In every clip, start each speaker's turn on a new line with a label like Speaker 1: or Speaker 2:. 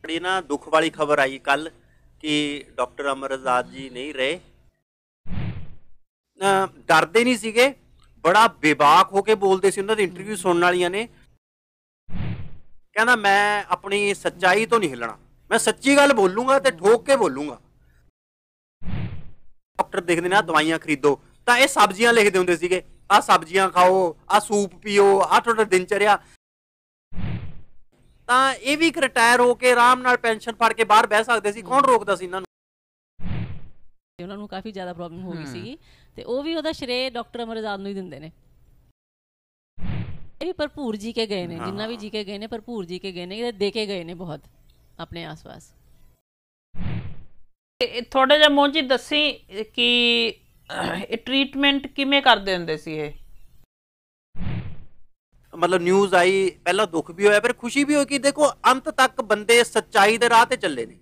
Speaker 1: बड़ी ना दुख वाली खबर आई कल कि डॉक्टर अमर आजाद जी नहीं रहे। डरते नहीं सीगे, बड़ा बेबाक होके बोलते सी। उन्होंने इंटरव्यू सुनने वालियां ने कहना मैं अपनी सच्चाई तो नहीं हिलना, मैं सच्ची गल बोलूंगा तो ठोक के बोलूंगा। डॉक्टर देखते ना दवाइयां खरीदो तो ये सब्जियां लिखते होंगे सीगे, आ सब्जियां खाओ, आ सूप पियो, आ थोड़ा दिनचर्या। ਤਾਂ ਇਹ ਵੀ ਇੱਕ ਰਿਟਾਇਰ ਹੋ ਕੇ ਆਰਾਮ ਨਾਲ ਪੈਨਸ਼ਨ ਫੜ ਕੇ ਬਾਹਰ ਬਹਿ ਸਕਦੇ ਸੀ। ਕੌਣ ਰੋਕਦਾ ਸੀ ਇਹਨਾਂ ਨੂੰ?
Speaker 2: ਉਹਨਾਂ ਨੂੰ ਕਾਫੀ ਜ਼ਿਆਦਾ ਪ੍ਰੋਬਲਮ ਹੋ ਗਈ ਸੀਗੀ ਤੇ ਉਹ ਵੀ ਉਹਦਾ ਸ਼੍ਰੇ ਡਾਕਟਰ ਅਮਰ ਆਜ਼ਾਦ ਨੂੰ ਹੀ ਦਿੰਦੇ ਨੇ। ਇਹ ਵੀ ਭਰਪੂਰ ਜੀ ਕੇ ਗਏ ਨੇ, ਜਿੰਨਾ ਵੀ ਜੀ ਕੇ ਗਏ ਨੇ ਭਰਪੂਰ ਜੀ ਕੇ ਗਏ ਨੇ, ਦੇ ਕੇ ਗਏ ਨੇ ਬਹੁਤ ਆਪਣੇ ਆਸ-ਪਾਸ।
Speaker 3: ਥੋੜਾ ਜਿਹਾ ਮੋਂਜੀ ਦੱਸੀ ਕਿ ਇਹ ਟ੍ਰੀਟਮੈਂਟ ਕਿਵੇਂ ਕਰਦੇ ਹੁੰਦੇ ਸੀ ਇਹ?
Speaker 1: मतलब न्यूज़ आई, पहला दुख भी होया, फिर खुशी भी हुई कि देखो अंत तक बंदे सच्चाई दे राह ते चले ने।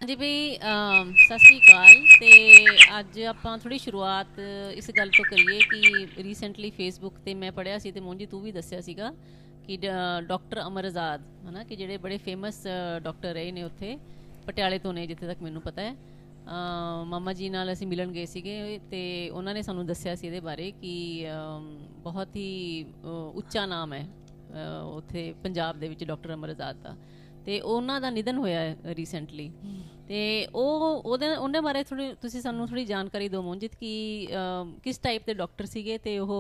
Speaker 2: जी भाई सत श्री अकाल। तो अज आपां थोड़ी शुरुआत इस गल तो करिए कि रीसेंटली फेसबुक ते मैं पढ़िया सी ते मोंजी तू भी दस्सिया सीगा कि डॉक्टर अमर आजाद है ना, कि जिहड़े बड़े फेमस डॉक्टर रहे ने उत्थे पटियाले तो ने, जिथे तक मैनूं पता है। मामा जी नाल असीं मिलन गए सीगे ते उन्हां ने सानूं दस्सिया सी इहदे बारे कि बहुत ही उच्चा नाम है उत्थे पंजाब दे विच डॉक्टर अमर आजाद दा, ते उन्हां दा निधन होया रीसेंटली। ते उहदे बारे थोड़ी तुसीं सानूं थोड़ी जानकारी दिओ मोंजित कि किस टाइप दे डॉक्टर सीगे ते ओह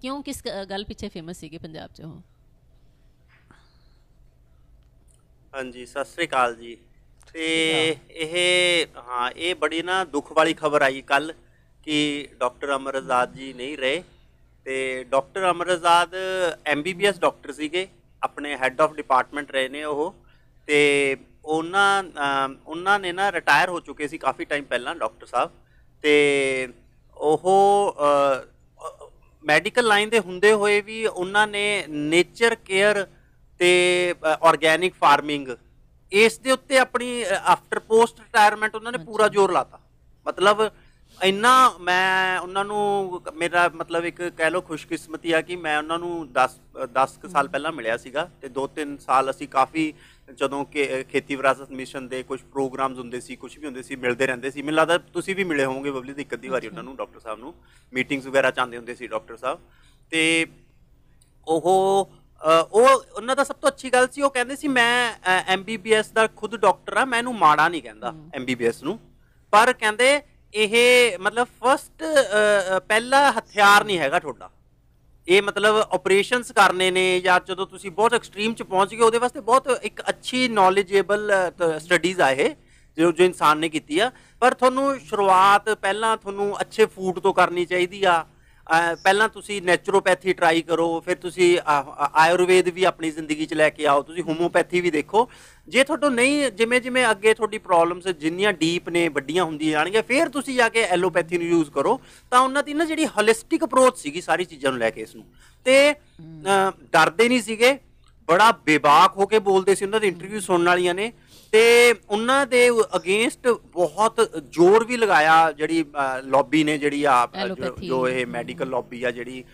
Speaker 2: क्यों किस गल पिछे फेमस सीगे पंजाब च ओह?
Speaker 1: हाँ जी, सत श्री अकाल जी। ਤੇ ਇਹ ਹਾਂ ਇਹ ਬੜੀ ਨਾ ਦੁੱਖ ਵਾਲੀ ਖਬਰ ਆਈ ਕੱਲ ਕਿ ਡਾਕਟਰ ਅਮਰ ਆਜ਼ਾਦ ਜੀ ਨਹੀਂ ਰਹੇ। ਤੇ ਡਾਕਟਰ ਅਮਰ ਆਜ਼ਾਦ MBBS ਡਾਕਟਰ ਸੀਗੇ, ਆਪਣੇ ਹੈੱਡ ਆਫ ਡਿਪਾਰਟਮੈਂਟ ਰਹੇ ਨੇ ਉਹ। ਤੇ ਉਹਨਾਂ ਨੇ ਨਾ ਰਿਟਾਇਰ ਹੋ ਚੁੱਕੇ ਸੀ ਕਾਫੀ ਟਾਈਮ ਪਹਿਲਾਂ ਡਾਕਟਰ ਸਾਹਿਬ। ਤੇ ਉਹ ਮੈਡੀਕਲ ਲਾਈਨ ਦੇ ਹੁੰਦੇ ਹੋਏ ਵੀ ਉਹਨਾਂ ਨੇ ਨੇਚਰ ਕੇਅਰ ਤੇ ਆਰਗੈਨਿਕ ਫਾਰਮਿੰਗ ਇਸ ਦੇ ਉੱਤੇ ਆਪਣੀ ਆਫਟਰ ਪੋਸਟ ਰਿਟਾਇਰਮੈਂਟ ਉਹਨਾਂ ਨੇ ਪੂਰਾ ਜ਼ੋਰ ਲਾਤਾ। ਮਤਲਬ ਇੰਨਾ ਮੈਂ ਉਹਨਾਂ ਨੂੰ, ਮੇਰਾ ਮਤਲਬ ਇੱਕ ਕਹਿ ਲਓ ਖੁਸ਼ਕਿਸਮਤੀ ਆ ਕਿ ਮੈਂ ਉਹਨਾਂ ਨੂੰ 10 ਕੁ ਸਾਲ ਪਹਿਲਾਂ ਮਿਲਿਆ ਸੀਗਾ। ਅਤੇ 2-3 ਸਾਲ ਅਸੀਂ ਕਾਫੀ ਜਦੋਂ ਕਿ ਖੇਤੀ ਵਿਰਾਸਤ ਮਿਸ਼ਨ ਦੇ ਕੁਛ ਪ੍ਰੋਗਰਾਮਸ ਹੁੰਦੇ ਸੀ, ਕੁਛ ਵੀ ਹੁੰਦੇ ਸੀ, ਮਿਲਦੇ ਰਹਿੰਦੇ ਸੀ। ਮੈਨੂੰ ਲੱਗਦਾ ਤੁਸੀਂ ਵੀ ਮਿਲੇ ਹੋਵੋਗੇ ਬਬਲੀ ਦੀ ਇੱਕ ਅੱਧੀ ਵਾਰੀ ਉਹਨਾਂ ਨੂੰ, ਡਾਕਟਰ ਸਾਹਿਬ ਨੂੰ ਮੀਟਿੰਗਸ ਵਗੈਰਾ 'ਚ ਆਉਂਦੇ ਹੁੰਦੇ ਸੀ ਡਾਕਟਰ ਸਾਹਿਬ। ਅਤੇ ਉਹਨਾਂ ਦਾ ਸਭ ਤੋਂ ਅੱਛੀ ਗੱਲ ਸੀ, ਉਹ ਕਹਿੰਦੇ ਸੀ ਮੈਂ MBBS ਦਾ ਖੁਦ ਡਾਕਟਰ ਆ, ਮੈਂ ਇਹਨੂੰ ਮਾੜਾ ਨਹੀਂ ਕਹਿੰਦਾ MBBS ਨੂੰ, ਪਰ ਕਹਿੰਦੇ ਇਹ ਮਤਲਬ ਫਸਟ ਪਹਿਲਾ ਹਥਿਆਰ ਨਹੀਂ ਹੈਗਾ ਤੁਹਾਡਾ। ਇਹ ਮਤਲਬ ਆਪਰੇਸ਼ਨਸ ਕਰਨੇ ਨੇ ਜਾਂ ਜਦੋਂ ਤੁਸੀਂ ਬਹੁਤ ਐਕਸਟ੍ਰੀਮ 'ਚ ਪਹੁੰਚ ਗਏ, ਉਹਦੇ ਵਾਸਤੇ ਬਹੁਤ ਇੱਕ ਅੱਛੀ ਨੌਲੇਜੇਬਲ ਸਟੱਡੀਜ਼ ਆ ਇਹ ਜੋ ਇਨਸਾਨ ਨੇ ਕੀਤੀ ਆ। ਪਰ ਤੁਹਾਨੂੰ ਸ਼ੁਰੂਆਤ ਪਹਿਲਾਂ ਤੁਹਾਨੂੰ ਅੱਛੇ ਫੂਡ ਤੋਂ ਕਰਨੀ ਚਾਹੀਦੀ ਆ। ਪਹਿਲਾਂ ਤੁਸੀਂ ਨੈਚੁਰੋਪੈਥੀ ਟਰਾਈ ਕਰੋ, ਫਿਰ ਤੁਸੀਂ ਆਯੁਰਵੇਦ ਵੀ ਆਪਣੀ ਜ਼ਿੰਦਗੀ 'ਚ ਲੈ ਕੇ ਆਓ, ਤੁਸੀਂ ਹੋਮੋਪੈਥੀ ਵੀ ਦੇਖੋ। ਜੇ ਤੁਹਾਨੂੰ ਨਹੀਂ, ਜਿਵੇਂ ਜਿਵੇਂ ਅੱਗੇ ਤੁਹਾਡੀ ਪ੍ਰੋਬਲਮਸ ਜਿੰਨੀਆਂ ਡੀਪ ਨੇ ਵੱਡੀਆਂ ਹੁੰਦੀਆਂ ਜਾਣਗੀਆਂ, ਫਿਰ ਤੁਸੀਂ ਜਾ ਕੇ ਐਲੋਪੈਥੀ ਨੂੰ ਯੂਜ਼ ਕਰੋ। ਤਾਂ ਉਹਨਾਂ ਦੀ ਨਾ ਜਿਹੜੀ ਹੋਲਿਸਟਿਕ ਅਪਰੋਚ ਸੀਗੀ ਸਾਰੀ ਚੀਜ਼ਾਂ ਨੂੰ ਲੈ ਕੇ ਇਸ ਨੂੰ, ਤੇ ਡਰਦੇ ਨਹੀਂ ਸੀਗੇ, ਬੜਾ ਬੇਬਾਕ ਹੋ ਕੇ ਬੋਲਦੇ ਸੀ। ਉਹਨਾਂ ਦੇ ਇੰਟਰਵਿਊ ਸੁਣਨ ਵਾਲੀਆਂ ਨੇ ਤੇ ਉਹਨਾਂ ਦੇ ਅਗੇਂਸਟ ਬਹੁਤ ਜ਼ੋਰ ਵੀ ਲਗਾਇਆ ਜਿਹੜੀ ਲੌਬੀ ਨੇ, ਜਿਹੜੀ ਆ ਜੋ ਇਹ ਮੈਡੀਕਲ ਲੌਬੀ ਆ ਜਿਹੜੀ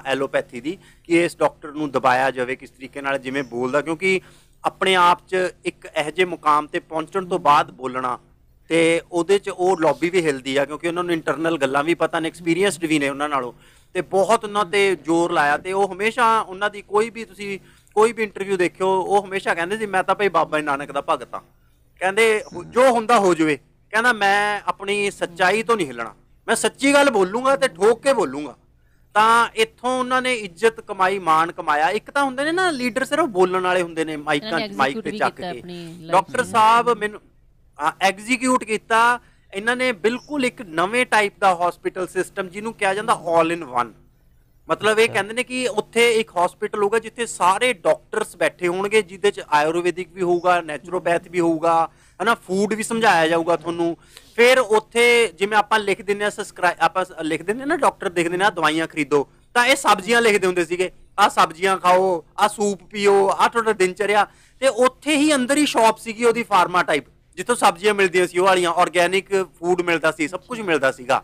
Speaker 1: ਐਲੋਪੈਥੀ ਦੀ, ਕਿ ਇਸ ਡਾਕਟਰ ਨੂੰ ਦਬਾਇਆ ਜਾਵੇ ਕਿਸ ਤਰੀਕੇ ਨਾਲ, ਜਿਵੇਂ ਬੋਲਦਾ। ਕਿਉਂਕਿ ਆਪਣੇ ਆਪ 'ਚ ਇੱਕ ਇਹੋ ਜਿਹੇ ਮੁਕਾਮ 'ਤੇ ਪਹੁੰਚਣ ਤੋਂ ਬਾਅਦ ਬੋਲਣਾ, ਤੇ ਉਹਦੇ 'ਚ ਉਹ ਲੌਬੀ ਵੀ ਹਿਲਦੀ ਆ ਕਿਉਂਕਿ ਉਹਨਾਂ ਨੂੰ ਇੰਟਰਨਲ ਗੱਲਾਂ ਵੀ ਪਤਾ ਨੇ, ਐਕਸਪੀਰੀਅੰਸਡ ਵੀ ਨੇ ਉਹਨਾਂ ਨਾਲੋਂ, ਤੇ ਬਹੁਤ ਉਹਨਾਂ 'ਤੇ ਜ਼ੋਰ ਲਾਇਆ। ਤੇ ਉਹ ਹਮੇਸ਼ਾ ਉਹਨਾਂ ਦੀ ਤੁਸੀਂ ਕੋਈ ਵੀ ਇੰਟਰਵਿਊ ਦੇਖਿਓ, ਉਹ ਹਮੇਸ਼ਾ ਕਹਿੰਦੇ ਸੀ ਮੈਂ ਤਾਂ ਭਾਈ ਬਾਬਾ ਨਾਨਕ ਦਾ ਭਗਤ ਹਾਂ। ਕਹਿੰਦੇ ਜੋ ਹੁੰਦਾ ਹੋ ਜਾਵੇ, ਕਹਿੰਦਾ ਮੈਂ ਆਪਣੀ ਸੱਚਾਈ ਤੋਂ ਨਹੀਂ ਹਿੱਲਣਾ, ਮੈਂ ਸੱਚੀ ਗੱਲ ਬੋਲੂੰਗਾ ਤੇ ਠੋਕ ਕੇ ਬੋਲੂੰਗਾ। ਤਾਂ ਇੱਥੋਂ ਉਹਨਾਂ ਨੇ ਇੱਜ਼ਤ ਕਮਾਈ, ਮਾਣ ਕਮਾਇਆ। ਇੱਕ ਤਾਂ ਹੁੰਦੇ ਨੇ ਨਾ ਲੀਡਰ ਸਿਰਫ ਬੋਲਣ ਵਾਲੇ ਹੁੰਦੇ ਨੇ, ਮਾਈਕ ਤੇ ਚੱਕ ਕੇ। ਡਾਕਟਰ ਸਾਹਿਬ ਮੈਨੂੰ ਐਗਜ਼ੀਕਿਊਟ ਕੀਤਾ ਇਹਨਾਂ ਨੇ ਬਿਲਕੁਲ ਇੱਕ ਨਵੇਂ ਟਾਈਪ ਦਾ ਹੌਸਪੀਟਲ ਸਿਸਟਮ, ਜਿਹਨੂੰ ਕਿਹਾ ਜਾਂਦਾ ਆਲ ਇਨ ਵਨ। ਮਤਲਬ ਇਹ ਕਹਿੰਦੇ ਨੇ ਕਿ ਉੱਥੇ ਇੱਕ ਹੌਸਪੀਟਲ ਹੋਊਗਾ ਜਿੱਥੇ ਸਾਰੇ ਡਾਕਟਰਸ ਬੈਠੇ ਹੋਣਗੇ, ਜਿਹਦੇ 'ਚ ਆਯੁਰਵੈਦਿਕ ਵੀ ਹੋਊਗਾ, ਨੈਚੁਰੋਪੈਥ ਵੀ ਹੋਊਗਾ, ਹੈ ਨਾ, ਫੂਡ ਵੀ ਸਮਝਾਇਆ ਜਾਊਗਾ ਤੁਹਾਨੂੰ। ਫਿਰ ਉੱਥੇ ਜਿਵੇਂ ਆਪਾਂ ਲਿਖ ਦਿੰਦੇ ਹਾਂ ਆਪਾਂ ਲਿਖ ਦਿੰਦੇ ਨਾ, ਡਾਕਟਰ ਦੇਖਦੇ ਨੇ ਆ ਦਵਾਈਆਂ ਖਰੀਦੋ, ਤਾਂ ਇਹ ਸਬਜ਼ੀਆਂ ਲਿਖਦੇ ਹੁੰਦੇ ਸੀਗੇ, ਆਹ ਸਬਜ਼ੀਆਂ ਖਾਓ, ਆਹ ਸੂਪ ਪੀਓ, ਆਹ ਤੁਹਾਡਾ ਦਿਨਚਰਿਆ। ਤੇ ਉੱਥੇ ਹੀ ਅੰਦਰ ਹੀ ਸ਼ੌਪ ਸੀਗੀ ਉਹਦੀ ਫਾਰਮਾ ਟਾਈਪ, ਜਿੱਥੋਂ ਸਬਜ਼ੀਆਂ ਮਿਲਦੀਆਂ ਸੀ, ਉਹ ਵਾਲੀਆਂ ਆਰਗੈਨਿਕ ਫੂਡ ਮਿਲਦਾ ਸੀ, ਸਭ ਕੁਝ ਮਿਲਦਾ ਸੀਗਾ।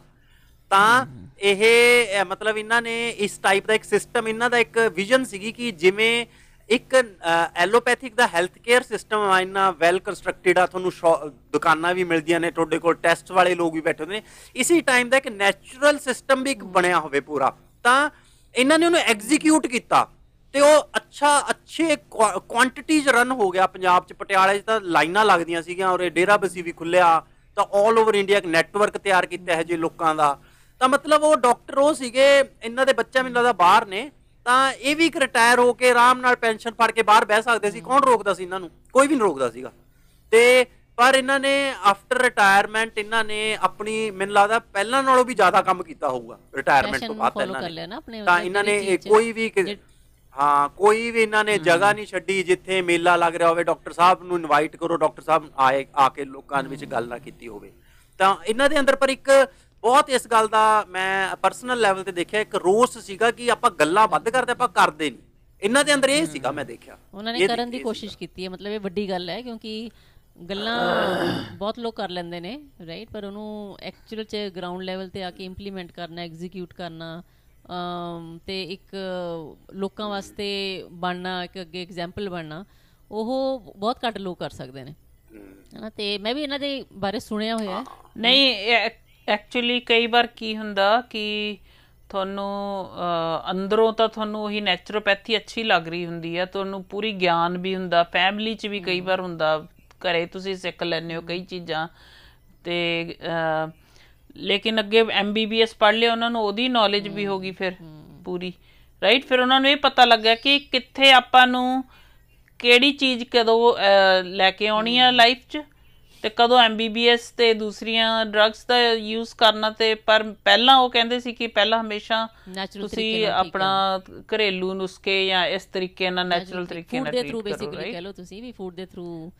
Speaker 1: ਤਾਂ ਇਹ ਮਤਲਬ ਇਹਨਾਂ ਨੇ ਇਸ ਟਾਈਪ ਦਾ ਇੱਕ ਸਿਸਟਮ, ਇਹਨਾਂ ਦਾ ਇੱਕ ਵਿਜ਼ਨ ਸੀਗੀ ਕਿ ਜਿਵੇਂ ਇੱਕ ਐਲੋਪੈਥਿਕ ਦਾ ਹੈਲਥ ਕੇਅਰ ਸਿਸਟਮ ਆ ਇੰਨਾ ਵੈਲ ਕੰਸਟਰਕਟਿਡ ਆ, ਤੁਹਾਨੂੰ ਦੁਕਾਨਾਂ ਵੀ ਮਿਲਦੀਆਂ ਨੇ, ਤੁਹਾਡੇ ਕੋਲ ਟੈਸਟ ਵਾਲੇ ਲੋਕ ਵੀ ਬੈਠੇ ਹੁੰਦੇ ਨੇ, ਇਸੀ ਟਾਈਮ ਦਾ ਇੱਕ ਨੈਚੁਰਲ ਸਿਸਟਮ ਵੀ ਇੱਕ ਬਣਿਆ ਹੋਵੇ ਪੂਰਾ, ਤਾਂ ਇਹਨਾਂ ਨੇ ਉਹਨੂੰ ਐਗਜ਼ੀਕਿਊਟ ਕੀਤਾ ਤੇ ਉਹ ਅੱਛੇ ਕੁਆਂਟੀਟੀਜ਼ ਰਨ ਹੋ ਗਿਆ। ਪੰਜਾਬ 'ਚ ਪਟਿਆਲੇ 'ਚ ਤਾਂ ਲਾਈਨਾਂ ਲੱਗਦੀਆਂ ਸੀਗੀਆਂ, ਔਰ ਡੇਰਾ ਬਸੀ ਵੀ ਖੁੱਲਿਆ, ਤਾਂ ਆਲ ਓਵਰ ਇੰਡੀਆ ਇੱਕ ਨੈਟਵਰਕ ਤਿਆਰ ਕੀਤਾ ਇਹੋ ਜਿਹੇ ਲੋਕਾਂ ਦਾ। ਤਾਂ ਮਤਲਬ ਉਹ ਡਾਕਟਰ ਉਹ ਸੀਗੇ, ਇਹਨਾਂ ਦੇ ਬੱਚਾ ਮੈਨੂੰ ਲੱਗਦਾ ਬਾਹਰ ਨੇ, ਤਾਂ ਇਹ ਵੀ ਇੱਕ ਰਿਟਾਇਰ ਹੋ ਕੇ ਆਰਾਮ ਨਾਲ ਪੈਨਸ਼ਨ ਫੜ ਕੇ ਬਾਹਰ ਬਹਿ ਸਕਦੇ ਸੀ। ਕੌਣ ਰੋਕਦਾ ਸੀ ਇਹਨਾਂ ਨੂੰ? ਕੋਈ ਵੀ ਨਹੀਂ ਰੋਕਦਾ ਸੀਗਾ। ਤੇ ਪਰ ਇਹਨਾਂ ਨੇ ਆਫਟਰ ਰਿਟਾਇਰਮੈਂਟ ਇਹਨਾਂ ਨੇ ਆਪਣੀ, ਮੈਨੂੰ ਲੱਗਦਾ ਪਹਿਲਾਂ ਨਾਲੋਂ ਵੀ ਜ਼ਿਆਦਾ ਕੰਮ ਕੀਤਾ ਹੋਊਗਾ ਰਿਟਾਇਰਮੈਂਟ ਤੋਂ ਬਾਅਦ ਇਹਨਾਂ ਨੇ। ਤਾਂ ਇਹਨਾਂ ਨੇ ਕੋਈ ਵੀ ਕੋਈ ਵੀ ਇਹਨਾਂ ਨੇ ਜਗ੍ਹਾ ਨਹੀਂ ਛੱਡੀ ਜਿੱਥੇ ਮੇਲਾ ਲੱਗ ਰਿਹਾ ਹੋਵੇ, ਡਾਕਟਰ ਸਾਹਿਬ ਨੂੰ ਇਨਵਾਈਟ ਕਰੋ, ਡਾਕਟਰ ਸਾਹਿਬ ਆ ਕੇ ਲੋਕਾਂ ਵਿੱਚ ਗੱਲ ਨਾ ਕੀਤੀ ਹੋਵੇ। ਤਾਂ ਇਹਨਾਂ ਦੇ ਅੰਦਰ ਪਰ ਇੱਕ ਬਹੁਤ ਇਸ ਗੱਲ ਦਾ ਮੈਂ ਪਰਸਨਲ ਲੈਵਲ ਤੇ ਦੇਖਿਆ, ਇੱਕ ਰੋਸ ਸੀਗਾ ਕਿ ਆਪਾਂ ਗੱਲਾਂ ਵੱਧ ਕਰਦੇ, ਆਪਾਂ ਕਰਦੇ ਨਹੀਂ। ਇਹਨਾਂ ਦੇ ਅੰਦਰ ਇਹ ਸੀਗਾ, ਮੈਂ ਦੇਖਿਆ
Speaker 2: ਉਹਨਾਂ ਨੇ ਕਰਨ ਦੀ ਕੋਸ਼ਿਸ਼ ਕੀਤੀ ਹੈ। ਮਤਲਬ ਇਹ ਵੱਡੀ ਗੱਲ ਹੈ, ਕਿਉਂਕਿ ਗੱਲਾਂ ਬਹੁਤ ਲੋਕ ਕਰ ਲੈਂਦੇ ਨੇ, ਰਾਈਟ, ਪਰ ਉਹਨੂੰ ਐਕਚੁਅਲ 'ਚ ਗਰਾਊਂਡ ਲੈਵਲ ਤੇ ਆ ਕੇ ਇੰਪਲੀਮੈਂਟ ਕਰਨਾ, ਐਗਜ਼ੀਕਿਊਟ ਕਰਨਾ, ਤੇ ਇੱਕ ਲੋਕਾਂ ਵਾਸਤੇ ਬਣਨਾ, ਇੱਕ ਅੱਗੇ ਐਗਜ਼ਾਮਪਲ ਬਣਨਾ, ਉਹ ਬਹੁਤ ਘੱਟ ਲੋਕ ਕਰ ਸਕਦੇ ਨੇ, ਹੈ ਨਾ। ਤੇ ਮੈਂ ਵੀ ਇਹਨਾਂ ਦੇ ਬਾਰੇ ਸੁਣਿਆ ਹੋਇਆ।
Speaker 3: ਨਹੀਂ, ਐਕਚੁਅਲੀ ਕਈ ਵਾਰ ਕੀ ਹੁੰਦਾ ਕਿ ਤੁਹਾਨੂੰ ਅੰਦਰੋਂ ਤਾਂ ਤੁਹਾਨੂੰ ਉਹੀ ਨੈਚੁਰੋਪੈਥੀ ਅੱਛੀ ਲੱਗ ਰਹੀ ਹੁੰਦੀ ਆ, ਤੁਹਾਨੂੰ ਪੂਰੀ ਗਿਆਨ ਵੀ ਹੁੰਦਾ, ਫੈਮਿਲੀ 'ਚ ਵੀ ਕਈ ਵਾਰ ਹੁੰਦਾ, ਘਰੇ ਤੁਸੀਂ ਸਿੱਖ ਲੈਂਦੇ ਹੋ ਕਈ ਚੀਜ਼ਾਂ, ਤੇ ਲੇਕਿਨ ਅੱਗੇ MBBS ਪੜ੍ਹ ਲਿਆ, ਉਹਨਾਂ ਨੂੰ ਉਹਦੀ ਨੌਲੇਜ ਵੀ ਹੋ ਗਈ ਫਿਰ ਪੂਰੀ, ਰਾਈਟ। ਫਿਰ ਉਹਨਾਂ ਨੂੰ ਇਹ ਪਤਾ ਲੱਗਿਆ ਕਿ ਕਿੱਥੇ ਆਪਾਂ ਨੂੰ ਕਿਹੜੀ ਚੀਜ਼ ਕਦੋਂ ਲੈ ਕੇ ਆਉਣੀ ਆ ਲਾਈਫ 'ਚ, ਤੇ ਕਦੋਂ MBBS ਤੇ ਦੂਸਰੀਆਂ ਡਰੱਗਸ ਦਾ ਯੂਜ਼ ਕਰਨਾ। ਤੇ ਪਰ ਪਹਿਲਾਂ ਉਹ ਕਹਿੰਦੇ ਸੀ ਕਿ ਪਹਿਲਾਂ ਹਮੇਸ਼ਾ ਤੁਸੀਂ ਆਪਣਾ ਘਰੇਲੂ ਨੁਸਖੇ ਜਾਂ ਇਸ ਤਰੀਕੇ ਨਾਲ ਨੈਚੁਰਲ ਤਰੀਕੇ ਨਾਲ ਟ੍ਰੀਟ ਕਰੋ,
Speaker 2: ਰਾਈਟ। ਕਹਿ ਲਓ ਤੁਸੀਂ ਵੀ ਫੂਡ ਦੇ ਥਰੂ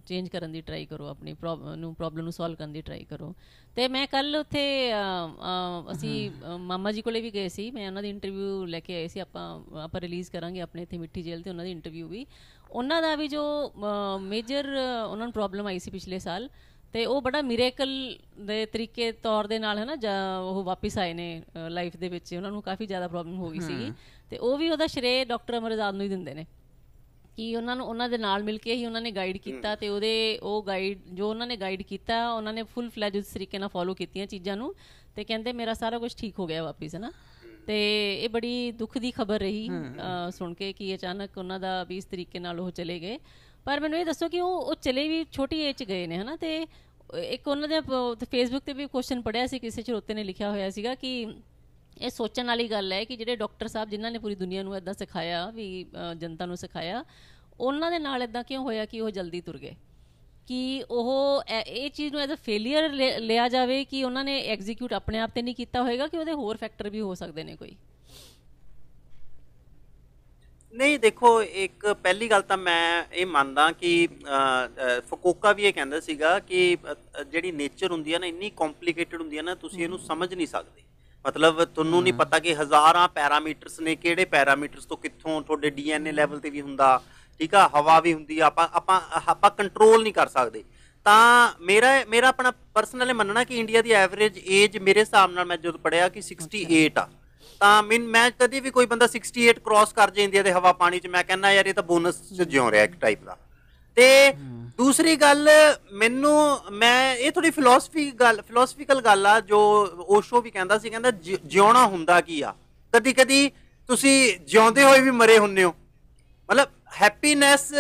Speaker 2: ਚੇਂਜ ਕਰਨ ਦੀ ਟਰਾਈ ਕਰੋ, ਆਪਣੀ ਪ੍ਰੋਬਲਮ ਨੂੰ ਸੋਲਵ ਕਰਨ ਦੀ ਟਰਾਈ ਕਰੋ। ਤੇ ਮੈਂ ਕੱਲ ਉੱਥੇ ਅਸੀਂ ਮਾਮਾ ਜੀ ਕੋਲੇ ਵੀ ਗਏ ਸੀ, ਮੈਂ ਉਹਨਾਂ ਦੀ ਇੰਟਰਵਿਊ ਲੈ ਕੇ ਆਏ ਸੀ, ਆਪਾਂ ਰਿਲੀਜ਼ ਕਰਾਂਗੇ ਆਪਣੇ ਇੱਥੇ ਮਿੱਠੀ ਜੇਲ੍ਹ ਤੇ ਉਹਨਾਂ ਦੀ ਇੰਟਰਵਿਊ ਵੀ। ਉਹਨਾਂ ਦਾ ਵੀ ਜੋ ਮੇਜਰ ਉਹਨਾਂ ਨੂੰ ਪ੍ਰੋਬਲਮ ਆਈ ਸੀ ਪਿਛਲੇ ਸਾਲ, ਤੇ ਉਹ ਬੜਾ ਮਿਰੇਕਲ ਦੇ ਤਰੀਕੇ ਤੌਰ ਦੇ ਨਾਲ, ਹੈ ਨਾ, ਉਹ ਵਾਪਿਸ ਆਏ ਨੇ ਲਾਈਫ ਦੇ ਵਿੱਚ। ਉਹਨਾਂ ਨੂੰ ਕਾਫੀ ਜ਼ਿਆਦਾ ਪ੍ਰੋਬਲਮ ਹੋ ਗਈ ਸੀਗੀ, ਤੇ ਉਹ ਵੀ ਉਹਦਾ ਸ਼੍ਰੇਅ ਡਾਕਟਰ ਅਮਰ ਆਜ਼ਾਦ ਨੂੰ ਹੀ ਦਿੰਦੇ ਨੇ ਕਿ ਉਹਨਾਂ ਨੂੰ ਉਹਨਾਂ ਦੇ ਨਾਲ ਮਿਲ ਕੇ ਹੀ ਉਹਨਾਂ ਨੇ ਗਾਈਡ ਕੀਤਾ, ਤੇ ਉਹ ਗਾਈਡ ਜੋ ਉਹਨਾਂ ਨੇ ਗਾਈਡ ਕੀਤਾ, ਉਹਨਾਂ ਨੇ ਫੁੱਲ ਫਲੈਜ ਉਸ ਤਰੀਕੇ ਨਾਲ ਫੋਲੋ ਕੀਤੀਆਂ ਚੀਜ਼ਾਂ ਨੂੰ, ਤੇ ਕਹਿੰਦੇ ਮੇਰਾ ਸਾਰਾ ਕੁਝ ਠੀਕ ਹੋ ਗਿਆ ਵਾਪਿਸ, ਹੈ ਨਾ। ਤੇ ਇਹ ਬੜੀ ਦੁੱਖ ਦੀ ਖਬਰ ਰਹੀ ਸੁਣ ਕੇ ਕਿ ਅਚਾਨਕ ਉਹਨਾਂ ਦਾ ਵੀ ਇਸ ਤਰੀਕੇ ਨਾਲ ਉਹ ਚਲੇ ਗਏ। ਪਰ ਮੈਨੂੰ ਇਹ ਦੱਸੋ ਕਿ ਉਹ ਚਲੇ ਵੀ ਛੋਟੀ ਏਜ 'ਚ ਗਏ ਨੇ, ਹੈ ਨਾ। ਤੇ ਇੱਕ ਉਹਨਾਂ ਦੇ ਫੇਸਬੁੱਕ ਤੇ ਵੀ ਕੁਐਸਚਨ ਪੜ੍ਹਿਆ ਸੀ, ਕਿਸੇ ਸਰੋਤੇ ਨੇ ਲਿਖਿਆ ਹੋਇਆ ਸੀਗਾ ਕਿ ਇਹ ਸੋਚਣ ਵਾਲੀ ਗੱਲ ਹੈ ਕਿ ਜਿਹੜੇ ਡਾਕਟਰ ਸਾਹਿਬ ਜਿਨ੍ਹਾਂ ਨੇ ਪੂਰੀ ਦੁਨੀਆ ਨੂੰ ਇੱਦਾਂ ਸਿਖਾਇਆ, ਵੀ ਜਨਤਾ ਨੂੰ ਸਿਖਾਇਆ, ਉਹਨਾਂ ਦੇ ਨਾਲ ਇੱਦਾਂ ਕਿਉਂ ਹੋਇਆ ਕਿ ਉਹ ਜਲਦੀ ਤੁਰ ਗਏ, ਕਿ ਉਹ ਇਹ ਚੀਜ਼ ਨੂੰ ਐਜ਼ ਅ ਫੇਲੀਅਰ ਲਿਆ ਜਾਵੇ ਕਿ ਉਹਨਾਂ ਨੇ ਐਗਜ਼ੀਕਿਊਟ ਆਪਣੇ ਆਪ ਤੇ ਨਹੀਂ ਕੀਤਾ ਹੋਏਗਾ, ਕਿ ਉਹਦੇ ਹੋਰ ਫੈਕਟਰ ਵੀ ਹੋ ਸਕਦੇ ਨੇ ਕੋਈ?
Speaker 1: ਨਹੀਂ, ਦੇਖੋ, ਇੱਕ ਪਹਿਲੀ ਗੱਲ ਤਾਂ ਮੈਂ ਇਹ ਮੰਨਦਾ ਕਿ ਫਕੋਕਾ ਵੀ ਇਹ ਕਹਿੰਦਾ ਸੀਗਾ ਕਿ ਜਿਹੜੀ ਨੇਚਰ ਹੁੰਦੀ ਹੈ ਨਾ, ਇੰਨੀ ਕੰਪਲਿਕੇਟਡ ਹੁੰਦੀ ਹੈ ਨਾ, ਤੁਸੀਂ ਇਹਨੂੰ ਸਮਝ ਨਹੀਂ ਸਕਦੇ। ਮਤਲਬ ਤੁਹਾਨੂੰ ਨਹੀਂ ਪਤਾ ਕਿ ਹਜ਼ਾਰਾਂ ਪੈਰਾਮੀਟਰਸ ਨੇ, ਕਿਹੜੇ ਪੈਰਾਮੀਟਰਸ ਤੋਂ ਕਿੱਥੋਂ, ਤੁਹਾਡੇ DNA ਲੈਵਲ ਤੇ ਵੀ ਹੁੰਦਾ, ਠੀਕ ਆ, ਹਵਾ ਵੀ ਹੁੰਦੀ ਆ, ਆਪਾਂ ਕੰਟਰੋਲ ਨਹੀਂ ਕਰ ਸਕਦੇ। ਤਾਂ ਮੇਰਾ ਆਪਣਾ ਪਰਸਨਲ ਮੰਨਣਾ ਕਿ ਇੰਡੀਆ ਦੀ ਐਵਰੇਜ ਏਜ ਮੇਰੇ ਹਿਸਾਬ ਨਾਲ, ਮੈਂ ਜਦੋਂ ਪੜ੍ਹਿਆ ਕਿ 68 ਆ, ਤਾਂ ਮੈਂ ਕਦੀ ਵੀ ਕੋਈ ਬੰਦਾ 68 ਕ੍ਰੋਸ ਕਰ ਜੇ ਇੰਡੀਆ ਦੇ ਹਵਾ ਪਾਣੀ 'ਚ, ਮੈਂ ਕਹਿੰਦਾ ਯਾਰ ਇਹ ਤਾਂ ਬੋਨਸ 'ਚ ਜਿਉਂ ਰਿਹਾ ਇੱਕ ਟਾਈਪ ਦਾ। ਤੇ ਦੂਸਰੀ ਗੱਲ, ਮੈਂ ਇਹ ਥੋੜੀ ਫਿਲੋਸਫੀਕਲ ਗੱਲ ਆ, ਜੋ ਓਸ਼ੋ ਵੀ ਕਹਿੰਦਾ ਸੀ, ਕਹਿੰਦਾ ਜਿਉਣਾ ਹੁੰਦਾ ਕੀ ਆ, ਕਦੀ ਕਦੀ ਤੁਸੀਂ ਜਿਉਂਦੇ ਹੋਏ ਵੀ ਮਰੇ ਹੁੰਦੇ ਹੋ। ਮਤਲਬ ਹੈਪੀਨੈਸ,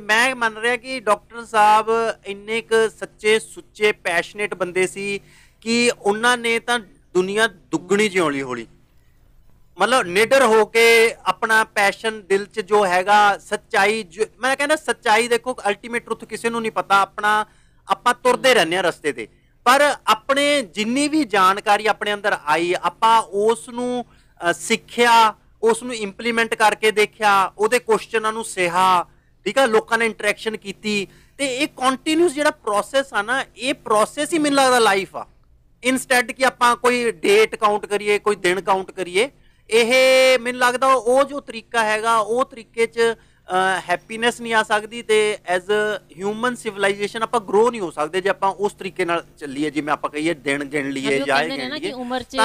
Speaker 1: ਮੈਂ ਮੰਨ ਰਿਹਾ ਕਿ ਡਾਕਟਰ ਸਾਹਿਬ ਇੰਨੇ ਕੁ ਸੱਚੇ ਸੁੱਚੇ ਪੈਸ਼ਨੇਟ ਬੰਦੇ ਸੀ ਕਿ ਉਹਨਾਂ ਨੇ ਤਾਂ ਦੁਨੀਆ ਦੁੱਗਣੀ ਜਿਉਂ ਲਈ ਹੌਲੀ, ਮਤਲਬ ਨਿਡਰ ਹੋ ਕੇ ਆਪਣਾ ਪੈਸ਼ਨ ਦਿਲ 'ਚ ਜੋ ਹੈਗਾ, ਸੱਚਾਈ, ਮੈਂ ਕਹਿੰਦਾ ਸੱਚਾਈ, ਦੇਖੋ ਅਲਟੀਮੇਟ ਟਰੁੱਥ ਕਿਸੇ ਨੂੰ ਨਹੀਂ ਪਤਾ, ਆਪਾਂ ਤੁਰਦੇ ਰਹਿੰਦੇ ਹਾਂ ਰਸਤੇ ਤੇ, ਪਰ ਆਪਣੇ ਜਿੰਨੀ ਵੀ ਜਾਣਕਾਰੀ ਆਪਣੇ ਅੰਦਰ ਆਈ, ਆਪਾਂ ਉਸ ਨੂੰ ਸਿੱਖਿਆ, ਉਸ ਨੂੰ ਇੰਪਲੀਮੈਂਟ ਕਰਕੇ ਦੇਖਿਆ, ਉਹਦੇ ਕੁਐਸਚਨਾਂ ਨੂੰ ਸਿਹਾ, ਠੀਕ ਆ, ਲੋਕਾਂ ਨੇ ਇੰਟਰੈਕਸ਼ਨ ਕੀਤੀ, ਤੇ ਇਹ ਕੰਟੀਨਿਊਸ ਜਿਹੜਾ ਪ੍ਰੋਸੈਸ ਆ ਨਾ, ਇਹ ਪ੍ਰੋਸੈਸ ਹੀ ਮੈਨੂੰ ਲੱਗਦਾ ਲਾਈਫ ਆ, ਇਨਸਟੈਡ ਕਿ ਆਪਾਂ ਕੋਈ ਡੇਟ ਕਾਊਂਟ ਕਰੀਏ, ਕੋਈ ਦਿਨ ਕਾਊਂਟ ਕਰੀਏ। ਇਹ ਮੈਨੂੰ ਲੱਗਦਾ ਉਹ ਜੋ ਤਰੀਕਾ ਹੈਗਾ, ਉਹ ਤਰੀਕੇ 'ਚ ਹੈਪੀਨੈਸ ਨਹੀਂ ਆ ਸਕਦੀ ਤੇ ਐਜ਼ ਅ ਹਿਊਮਨ ਸਿਵਲਾਈਜੇਸ਼ਨ ਆਪਾਂ ਗਰੋ ਨਹੀਂ ਹੋ ਸਕਦੇ ਜੇ ਆਪਾਂ ਉਸ ਤਰੀਕੇ ਨਾਲ ਚੱਲੀਏ, ਜਿਵੇਂ ਆਪਾਂ ਕਹੀਏ ਦਿਨ ਗਿਣ ਲਈਏ ਜਾਂ ਇਹ ਗਿਣ ਲਈਏ।
Speaker 2: ਉਮਰ 'ਚ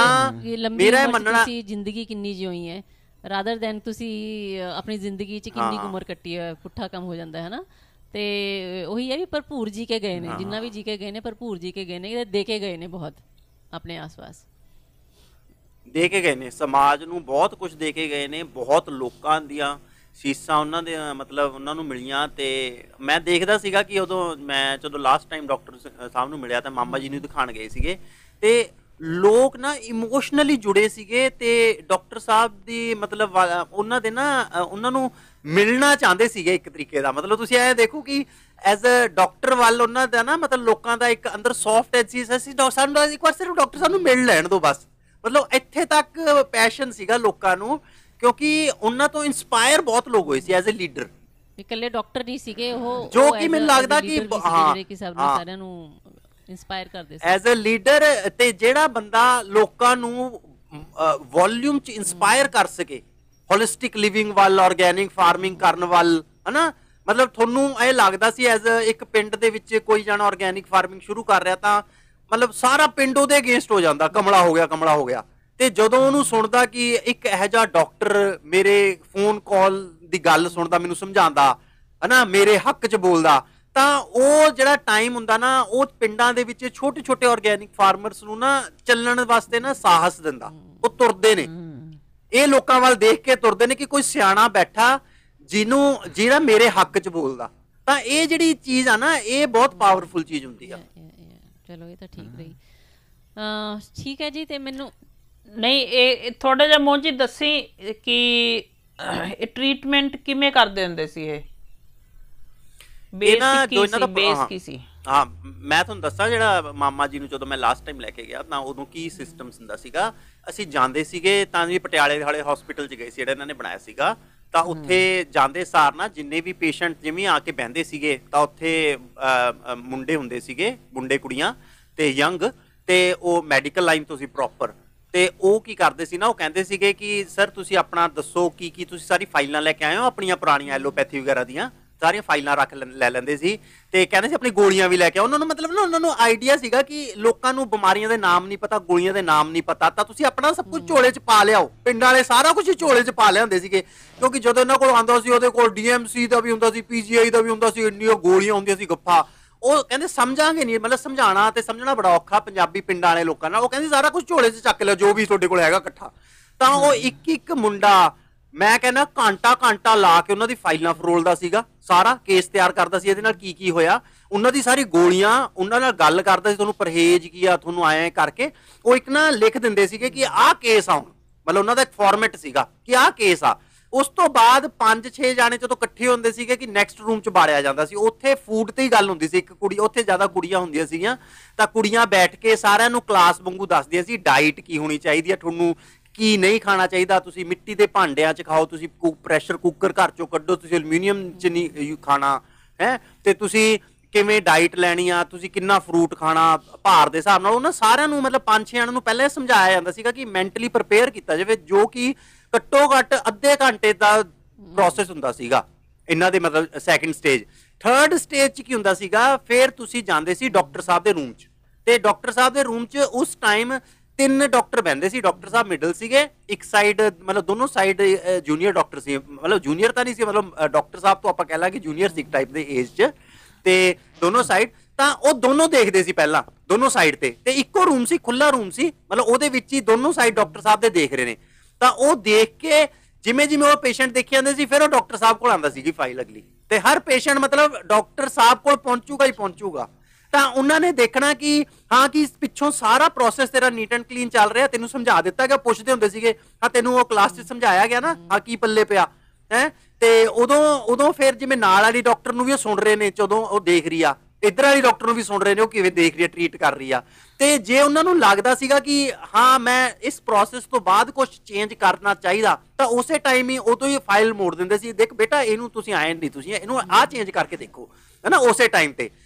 Speaker 2: ਲੰਬੀ
Speaker 1: ਮੇਰਾ
Speaker 2: ਉਮਰ 'ਚ
Speaker 1: ਮੰਨਣਾ
Speaker 2: ਤੁਸੀਂ ਜ਼ਿੰਦਗੀ ਕਿੰਨੀ ਜਿਉਈ ਹੈ ਰਾਦਰ ਦੈਨ ਤੁਸੀਂ ਆਪਣੀ ਜ਼ਿੰਦਗੀ 'ਚ ਕਿੰਨੀ ਉਮਰ ਕੱਟੀ ਹੈ, ਪੁੱਠਾ ਕੰਮ ਹੋ ਜਾਂਦਾ ਹੈ ਨਾ। ਤੇ ਉਹੀ ਹੈ ਵੀ ਭਰਪੂਰ ਜੀ ਕੇ ਗਏ ਨੇ, ਜਿੰਨਾ ਵੀ ਜੀ ਕੇ ਗਏ ਨੇ ਭਰਪੂਰ ਜੀ ਕੇ ਗਏ ਨੇ, ਦੇ ਕੇ ਗਏ ਨੇ ਬਹੁਤ ਆਪਣੇ ਆਸ-ਪਾਸ
Speaker 1: ਦੇ ਕੇ ਗਏ ਨੇ, ਸਮਾਜ ਨੂੰ ਬਹੁਤ ਕੁਝ ਦੇ ਕੇ ਗਏ ਨੇ, ਬਹੁਤ ਲੋਕਾਂ ਦੀਆਂ ਸੀਸਾਂ ਉਹਨਾਂ ਦੇ ਮਤਲਬ ਉਹਨਾਂ ਨੂੰ ਮਿਲੀਆਂ। ਤੇ ਮੈਂ ਦੇਖਦਾ ਸੀਗਾ ਕਿ ਉਦੋਂ ਮੈਂ ਜਦੋਂ ਲਾਸਟ ਟਾਈਮ ਡਾਕਟਰ ਸਾਹਿਬ ਨੂੰ ਮਿਲਿਆ ਤਾਂ ਮਾਮਾ ਜੀ ਨੂੰ ਦਿਖਾਣ ਗਏ ਸੀਗੇ ਤੇ ਲੋਕ ਨਾ ਇਮੋਸ਼ਨਲੀ ਜੁੜੇ ਸੀਗੇ ਤੇ ਡਾਕਟਰ ਸਾਹਿਬ ਦੀ ਮਤਲਬ ਉਹਨਾਂ ਦੇ ਨਾ ਉਹਨਾਂ ਨੂੰ ਮਿਲਣਾ ਚਾਹੁੰਦੇ ਸੀਗੇ ਇੱਕ ਤਰੀਕੇ ਦਾ। ਮਤਲਬ ਤੁਸੀਂ ਇਹ ਦੇਖੋ ਕਿ ਐਜ਼ ਅ ਡਾਕਟਰ ਵੱਲ ਉਹਨਾਂ ਦਾ ਨਾ ਮਤਲਬ ਲੋਕਾਂ ਦਾ ਇੱਕ ਅੰਦਰ ਸੌਫਟ ਐਜ ਸੀ, ਅਸੀਂ ਸਾਨੂੰ ਇੱਕ ਵਾਰ ਸਿਰਫ ਡਾਕਟਰ ਸਾਹਿਬ ਨੂੰ ਮਿਲ ਲੈਣ ਦਿਓ ਬਸ। ਮਤਲਬ ਇੱਥੇ ਤੱਕ ਪੈਸ਼ਨ ਸੀਗਾ ਲੋਕਾਂ ਨੂੰ, ਕਿਉਂਕਿ ਉਹਨਾਂ ਤੋਂ ਇਨਸਪਾਇਰ ਬਹੁਤ ਲੋਕ ਹੋਏ ਸੀ ਐਜ਼ ਅ ਲੀਡਰ।
Speaker 2: ਇਕੱਲੇ ਡਾਕਟਰ ਨਹੀਂ ਸੀਗੇ ਉਹ,
Speaker 1: ਜੋ ਕਿ ਮੈਨੂੰ ਲੱਗਦਾ ਕਿ
Speaker 2: ਸਾਰਿਆਂ ਨੂੰ ਇਨਸਪਾਇਰ ਕਰਦੇ ਸੀ
Speaker 1: ਐਜ਼ ਅ ਲੀਡਰ। ਤੇ ਜਿਹੜਾ ਬੰਦਾ ਲੋਕਾਂ ਨੂੰ ਵੋਲਿਊਮ ਚ ਇਨਸਪਾਇਰ ਕਰ ਸਕੇ ਹੋਲਿਸਟਿਕ ਲਿਵਿੰਗ ਵੱਲ, ਆਰਗੈਨਿਕ ਫਾਰਮਿੰਗ ਕਰਨ ਵੱਲ, ਹਨਾ। ਮਤਲਬ ਤੁਹਾਨੂੰ ਇਹ ਲੱਗਦਾ ਸੀ ਐਜ਼ ਇੱਕ ਪਿੰਡ ਦੇ ਵਿੱਚ ਕੋਈ ਜਣਾ ਆਰਗੈਨਿਕ ਫਾਰਮਿੰਗ ਸ਼ੁਰੂ ਕਰ ਰਿਹਾ ਤਾਂ ਮਤਲਬ ਸਾਰਾ ਪਿੰਡ ਉਹਦੇ ਅਗੇਂਸਟ ਹੋ ਜਾਂਦਾ, ਕਮਲਾ ਹੋ ਗਿਆ, ਕਮਲਾ ਹੋ ਗਿਆ। ਤੇ ਜਦੋਂ ਉਹਨੂੰ ਸੁਣਦਾ ਕਿ ਇੱਕ ਇਹੋ ਜਿਹਾ ਡਾਕਟਰ ਮੇਰੇ ਫੋਨ ਕਾਲ ਦੀ ਗੱਲ ਸੁਣਦਾ, ਮੈਨੂੰ ਸਮਝਾਉਂਦਾ ਹਨਾ, ਮੇਰੇ ਹੱਕ 'ਚ ਬੋਲਦਾ, ਤਾਂ ਉਹ ਜਿਹੜਾ ਟਾਈਮ ਹੁੰਦਾ ਨਾ ਉਹ ਪਿੰਡਾਂ ਦੇ ਵਿੱਚ ਛੋਟੇ ਛੋਟੇ ਆਰਗੈਨਿਕ ਫਾਰਮਰਸ ਨੂੰ ਨਾ ਚੱਲਣ ਵਾਸਤੇ ਨਾ ਸਾਹਸ ਦਿੰਦਾ। ਉਹ ਤੁਰਦੇ ਨੇ, ਇਹ ਲੋਕਾਂ ਵੱਲ ਦੇਖ ਕੇ ਤੁਰਦੇ ਨੇ ਕਿ ਕੋਈ ਸਿਆਣਾ ਬੈਠਾ ਜਿਹੜਾ ਮੇਰੇ ਹੱਕ 'ਚ ਬੋਲਦਾ। ਤਾਂ ਇਹ ਜਿਹੜੀ ਚੀਜ਼ ਆ ਨਾ ਇਹ ਬਹੁਤ ਪਾਵਰਫੁਲ ਚੀਜ਼ ਹੁੰਦੀ ਆ।
Speaker 2: ਚਲੋ ਇਹ ਤਾਂ ਠੀਕ ਰਹੀ। ਠੀਕ ਹੈ ਜੀ। ਤੇ ਮੈਨੂੰ
Speaker 3: ਨਹੀਂ ਇਹ ਥੋੜਾ ਜਿਹਾ ਮੋਹਨ ਜੀ ਦੱਸੀ ਕਿ ਇਹ ਟ੍ਰੀਟਮੈਂਟ ਕਿਵੇਂ ਕਰਦੇ ਹੁੰਦੇ ਸੀ? ਇਹ ਬੇਸ ਕੀ ਸੀ?
Speaker 1: ਹਾਂ ਮੈਂ ਤੁਹਾਨੂੰ ਦੱਸਾਂ, ਜਿਹੜਾ ਮਾਮਾ ਜੀ ਨੂੰ ਜਦੋਂ ਮੈਂ ਲਾਸਟ ਟਾਈਮ ਲੈ ਕੇ ਗਿਆ ਤਾਂ ਉਦੋਂ ਕੀ ਸਿਸਟਮ ਹੁੰਦਾ ਸੀਗਾ। ਅਸੀਂ ਜਾਂਦੇ ਸੀਗੇ ਤਾਂ ਵੀ ਪਟਿਆਲੇ ਵਾਲੇ ਹਸਪੀਟਲ 'ਚ ਗਏ ਸੀ ਜਿਹੜਾ ਇਹਨਾਂ ਨੇ ਬਣਾਇਆ ਸੀਗਾ। ਤਾਂ ਉੱਥੇ ਜਾਂਦੇ ਸਾਰ ਨਾ ਜਿੰਨੇ ਵੀ ਪੇਸ਼ੈਂਟ ਜਿਵੇਂ ਆ ਕੇ ਬਹਿੰਦੇ ਸੀਗੇ ਤਾਂ ਉੱਥੇ ਮੁੰਡੇ ਹੁੰਦੇ ਸੀਗੇ, ਮੁੰਡੇ ਕੁੜੀਆਂ ਤੇ ਯੰਗ, ਤੇ ਉਹ ਮੈਡੀਕਲ ਲਾਈਨ ਤੋਂ ਸੀ ਪ੍ਰੋਪਰ। ਤੇ ਉਹ ਕੀ ਕਰਦੇ ਸੀ ਨਾ, ਉਹ ਕਹਿੰਦੇ ਸੀਗੇ ਕਿ ਸਰ ਤੁਸੀਂ ਆਪਣਾ ਦੱਸੋ ਕੀ ਤੁਸੀਂ ਸਾਰੀ ਫਾਈਲਾਂ ਲੈ ਕੇ ਆਏ ਹੋ ਆਪਣੀਆਂ ਪੁਰਾਣੀਆਂ ਐਲੋਪੈਥੀ ਵਗੈਰਾ ਦੀਆਂ ਸਾਰੀਆਂ ਫਾਈਲਾਂ ਲੈ ਲੈਂਦੇ ਸੀ। ਤੇ ਕਹਿੰਦੇ ਸੀ ਆਪਣੀ ਗੋਲੀਆਂ ਵੀ ਲੈ ਕੇ ਆਓ। ਉਹਨਾਂ ਨੂੰ ਮਤਲਬ ਨਾ ਉਹਨਾਂ ਨੂੰ ਆਈਡੀਆ ਸੀਗਾ ਕਿ ਲੋਕਾਂ ਨੂੰ ਬਿਮਾਰੀਆਂ ਦੇ ਨਾਮ ਨਹੀਂ ਪਤਾ, ਗੋਲੀਆਂ ਦੇ ਨਾਮ ਨਹੀਂ ਪਤਾ, ਤਾਂ ਤੁਸੀਂ ਆਪਣਾ ਸਭ ਕੁਝ ਝੋਲੇ 'ਚ ਪਾ ਲਿਆਓ। ਪਿੰਡਾਂ ਵਾਲੇ ਸਾਰਾ ਕੁਝ ਝੋਲੇ 'ਚ ਪਾ ਲਿਆਉਂਦੇ ਸੀਗੇ, ਕਿਉਂਕਿ ਜਦੋਂ ਇਹਨਾਂ ਕੋਲ ਆਉਂਦਾ ਸੀ ਉਹਦੇ ਕੋਲ DMC ਦਾ ਵੀ ਹੁੰਦਾ ਸੀ, PGI ਦਾ ਵੀ ਹੁੰਦਾ ਸੀ, ਇੰਨੀਆਂ ਗੋਲੀਆਂ ਹੁੰਦੀਆਂ ਸੀ ਗੱਫਾ। ਉਹ ਕਹਿੰਦੇ ਸਮਝਾਂਗੇ ਨਹੀਂ, ਮਤਲਬ ਸਮਝਾਉਣਾ ਤੇ ਸਮਝਣਾ ਬੜਾ ਔਖਾ ਪੰਜਾਬੀ ਪਿੰਡਾਂ ਵਾਲੇ ਲੋਕਾਂ ਨਾਲ। ਉਹ ਕਹਿੰਦੇ ਸਾਰਾ ਕੁਝ ਝੋਲੇ 'ਚ ਚੱਕ ਲਿਓ ਜੋ ਵੀ ਤੁਹਾਡੇ ਕੋਲ ਹੈਗਾ ਇਕੱਠਾ। ਤਾਂ ਉਹ ਇੱਕ ਇੱਕ ਮੁੰਡਾ ਮੈਂ ਕਹਿੰਦਾ ਘੰਟਾ ਲਾ ਕੇ ਉਹਨਾਂ ਦੀ ਫਾਈਲਾਂ ਫਰੋਲਦਾ ਸੀਗਾ, ਸਾਰਾ ਕੇਸ ਤਿਆਰ ਕਰਦਾ ਸੀ, ਇਹਦੇ ਨਾਲ ਕੀ ਹੋਇਆ, ਉਹਨਾਂ ਦੀ ਸਾਰੀ ਗੋਲੀਆਂ, ਉਹਨਾਂ ਨਾਲ ਗੱਲ ਕਰਦਾ ਸੀ, ਤੁਹਾਨੂੰ ਪਰਹੇਜ਼ ਕੀ ਆ, ਤੁਹਾਨੂੰ ਆਏ ਕਰਕੇ ਉਹ ਇੱਕ ਨਾ ਲਿਖ ਦਿੰਦੇ ਸੀਗੇ ਕਿ ਆਹ ਕੇਸ ਆ। ਮਤਲਬ ਉਹਨਾਂ ਦਾ ਇੱਕ ਫਾਰਮੈਟ ਸੀਗਾ ਕਿ ਆਹ ਕੇਸ ਆ। ਉਸ ਤੋਂ ਬਾਅਦ 5-6 ਜਾਣੇ ਜਦੋਂ ਇਕੱਠੇ ਹੁੰਦੇ ਸੀਗੇ ਕਿ ਨੈਕਸਟ ਰੂਮ 'ਚ ਬਾੜਿਆ ਜਾਂਦਾ ਸੀ। ਉੱਥੇ ਫੂਡ ਤੇ ਹੀ ਗੱਲ ਹੁੰਦੀ ਸੀ। ਇੱਕ ਕੁੜੀ ਉੱਥੇ ਜ਼ਿਆਦਾ ਕੁੜੀਆਂ ਹੁੰਦੀਆਂ ਸੀਗੀਆਂ ਤਾਂ ਕੁੜੀਆਂ ਬੈਠ ਕੇ ਸਾਰਿਆਂ ਨੂੰ ਕਲਾਸ ਵਾਂਗੂ ਦੱਸਦੀਆਂ ਸੀ ਡਾਈਟ ਕੀ ਹੋਣੀ ਚਾਹੀਦੀ ਹੈ, ਤੁਹਾਨੂੰ ਕੀ ਨਹੀਂ ਖਾਣਾ ਚਾਹੀਦਾ, ਤੁਸੀਂ ਮਿੱਟੀ ਦੇ ਭਾਂਡਿਆਂ 'ਚ ਖਾਓ, ਤੁਸੀਂ ਪ੍ਰੈਸ਼ਰ ਕੁੱਕਰ ਘਰ 'ਚੋਂ ਕੱਢੋ, ਤੁਸੀਂ ਐਲੂਮੀਨੀਅਮ 'ਚ ਨਹੀਂ ਖਾਣਾ ਹੈ, ਤੇ ਤੁਸੀਂ ਕਿਵੇਂ ਡਾਈਟ ਲੈਣੀ ਆ, ਤੁਸੀਂ ਕਿੰਨਾ ਫਰੂਟ ਖਾਣਾ ਭਾਰ ਦੇ ਹਿਸਾਬ ਨਾਲ। ਉਹਨਾਂ ਸਾਰਿਆਂ ਨੂੰ ਮਤਲਬ 5-6 ਜਣਾਂ ਨੂੰ ਪਹਿਲਾਂ ਸਮਝਾਇਆ ਜਾਂਦਾ ਸੀਗਾ ਕਿ ਮੈਂਟਲੀ ਪ੍ਰਿਪੇਅਰ ਕੀਤਾ ਜਾਵੇ, ਜੋ ਕਿ ਘੱਟੋ ਘੱਟ ਅੱਧੇ ਘੰਟੇ ਦਾ ਪ੍ਰੋਸੈਸ ਹੁੰਦਾ ਸੀਗਾ ਇਹਨਾਂ ਦੇ। ਮਤਲਬ ਸੈਕਿੰਡ ਸਟੇਜ, ਥਰਡ ਸਟੇਜ 'ਚ ਕੀ ਹੁੰਦਾ ਸੀਗਾ, ਫਿਰ ਤੁਸੀਂ ਜਾਂਦੇ ਸੀ ਡਾਕਟਰ ਸਾਹਿਬ ਦੇ ਰੂਮ 'ਚ, ਤੇ ਡਾਕਟਰ ਸਾਹਿਬ ਦੇ ਰੂਮ 'ਚ ਉਸ ਟਾਈਮ 3 ਡਾਕਟਰ ਬਹਿੰਦੇ ਸੀ। ਡਾਕਟਰ ਸਾਹਿਬ ਮਿਡਲ ਸੀਗੇ, ਇੱਕ ਸਾਈਡ ਮਤਲਬ ਦੋਨੋਂ ਸਾਈਡ ਜੂਨੀਅਰ ਡਾਕਟਰ ਸੀ, ਮਤਲਬ ਜੂਨੀਅਰ ਤਾਂ ਨਹੀਂ ਸੀ, ਮਤਲਬ ਡਾਕਟਰ ਸਾਹਿਬ ਤੋਂ ਆਪਾਂ ਕਹਿ ਲਾਂਗੇ ਜੂਨੀਅਰ ਸੀ ਇੱਕ ਟਾਈਪ ਦੇ ਏਜ 'ਚ, ਤੇ ਦੋਨੋਂ ਸਾਈਡ। ਤਾਂ ਉਹ ਦੋਨੋਂ ਦੇਖਦੇ ਸੀ ਪਹਿਲਾਂ ਦੋਨੋਂ ਸਾਈਡ ਤੇ ਇੱਕੋ ਰੂਮ ਸੀ, ਖੁੱਲਾ ਰੂਮ ਸੀ, ਮਤਲਬ ਉਹਦੇ ਵਿੱਚ ਹੀ ਦੋਨੋਂ ਸਾਈਡ ਡਾਕਟਰ ਸਾਹਿਬ ਦੇ ਦੇਖ ਰਹੇ ਨੇ। ਤਾਂ ਉਹ ਦੇਖ ਕੇ ਜਿਵੇਂ ਉਹ ਪੇਸ਼ੈਂਟ ਦੇਖੇ ਜਾਂਦੇ ਸੀ, ਫਿਰ ਉਹ ਡਾਕਟਰ ਸਾਹਿਬ ਕੋਲ ਆਉਂਦਾ ਸੀਗੀ ਫਾਈਲ ਅਗਲੀ, ਤੇ ਹਰ ਪੇਸ਼ੈਂਟ ਮਤਲਬ ਡਾਕਟਰ ਸਾਹਿਬ ਕੋਲ ਪਹੁੰਚੂਗਾ ਹੀ ਪਹੁੰਚੂਗਾ। ਤਾਂ ਉਹਨਾਂ ਨੇ ਦੇਖਣਾ ਕਿ ਹਾਂ ਕਿ ਪਿੱਛੋਂ ਸਾਰਾ ਪ੍ਰੋਸੈਸ ਤੇਰਾ ਨੀਟ ਐਂਡ ਕਲੀਨ ਚੱਲ ਰਿਹਾ, ਤੈਨੂੰ ਸਮਝਾ ਦਿੱਤਾ ਗਿਆ। ਪੁੱਛਦੇ ਹੁੰਦੇ ਸੀਗੇ ਹਾਂ ਤੈਨੂੰ ਉਹ ਕਲਾਸ 'ਚ ਸਮਝਾਇਆ ਗਿਆ ਨਾ, ਹਾਂ ਕੀ ਪੱਲੇ ਪਿਆ ਹੈ। ਤੇ ਉਦੋਂ ਫਿਰ ਜਿਵੇਂ ਨਾਲ ਵਾਲੀ ਡਾਕਟਰ ਨੂੰ ਵੀ ਉਹ ਸੁਣ ਰਹੇ ਨੇ, ਜਦੋਂ ਉਹ ਦੇਖ ਰਹੀ ਆ, ਇੱਧਰ ਵਾਲੀ ਡਾਕਟਰ ਨੂੰ ਵੀ ਸੁਣ ਰਹੇ ਨੇ ਉਹ ਕਿਵੇਂ ਦੇਖ ਰਹੀ ਆ, ਟਰੀਟ ਕਰ ਰਹੀ ਆ। ਤੇ ਜੇ ਉਹਨਾਂ ਨੂੰ ਲੱਗਦਾ ਸੀਗਾ ਕਿ ਹਾਂ ਮੈਂ ਇਸ ਪ੍ਰੋਸੈਸ ਤੋਂ ਬਾਅਦ ਕੁਝ ਚੇਂਜ ਕਰਨਾ ਚਾਹੀਦਾ, ਤਾਂ ਉਸੇ ਟਾਈਮ ਹੀ ਉਦੋਂ ਹੀ ਫਾਈਲ ਮੋੜ ਦਿੰਦੇ ਸੀ, ਦੇਖ ਬੇਟਾ ਇਹਨੂੰ ਤੁਸੀਂ ਆਏ ਨਹੀਂ, ਤੁਸੀਂ ਇਹਨੂੰ ਆਹ ਚੇਂਜ ਕਰਕੇ ਦੇਖੋ, ਹੈ ਨਾ, ਉਸੇ ਟਾਈਮ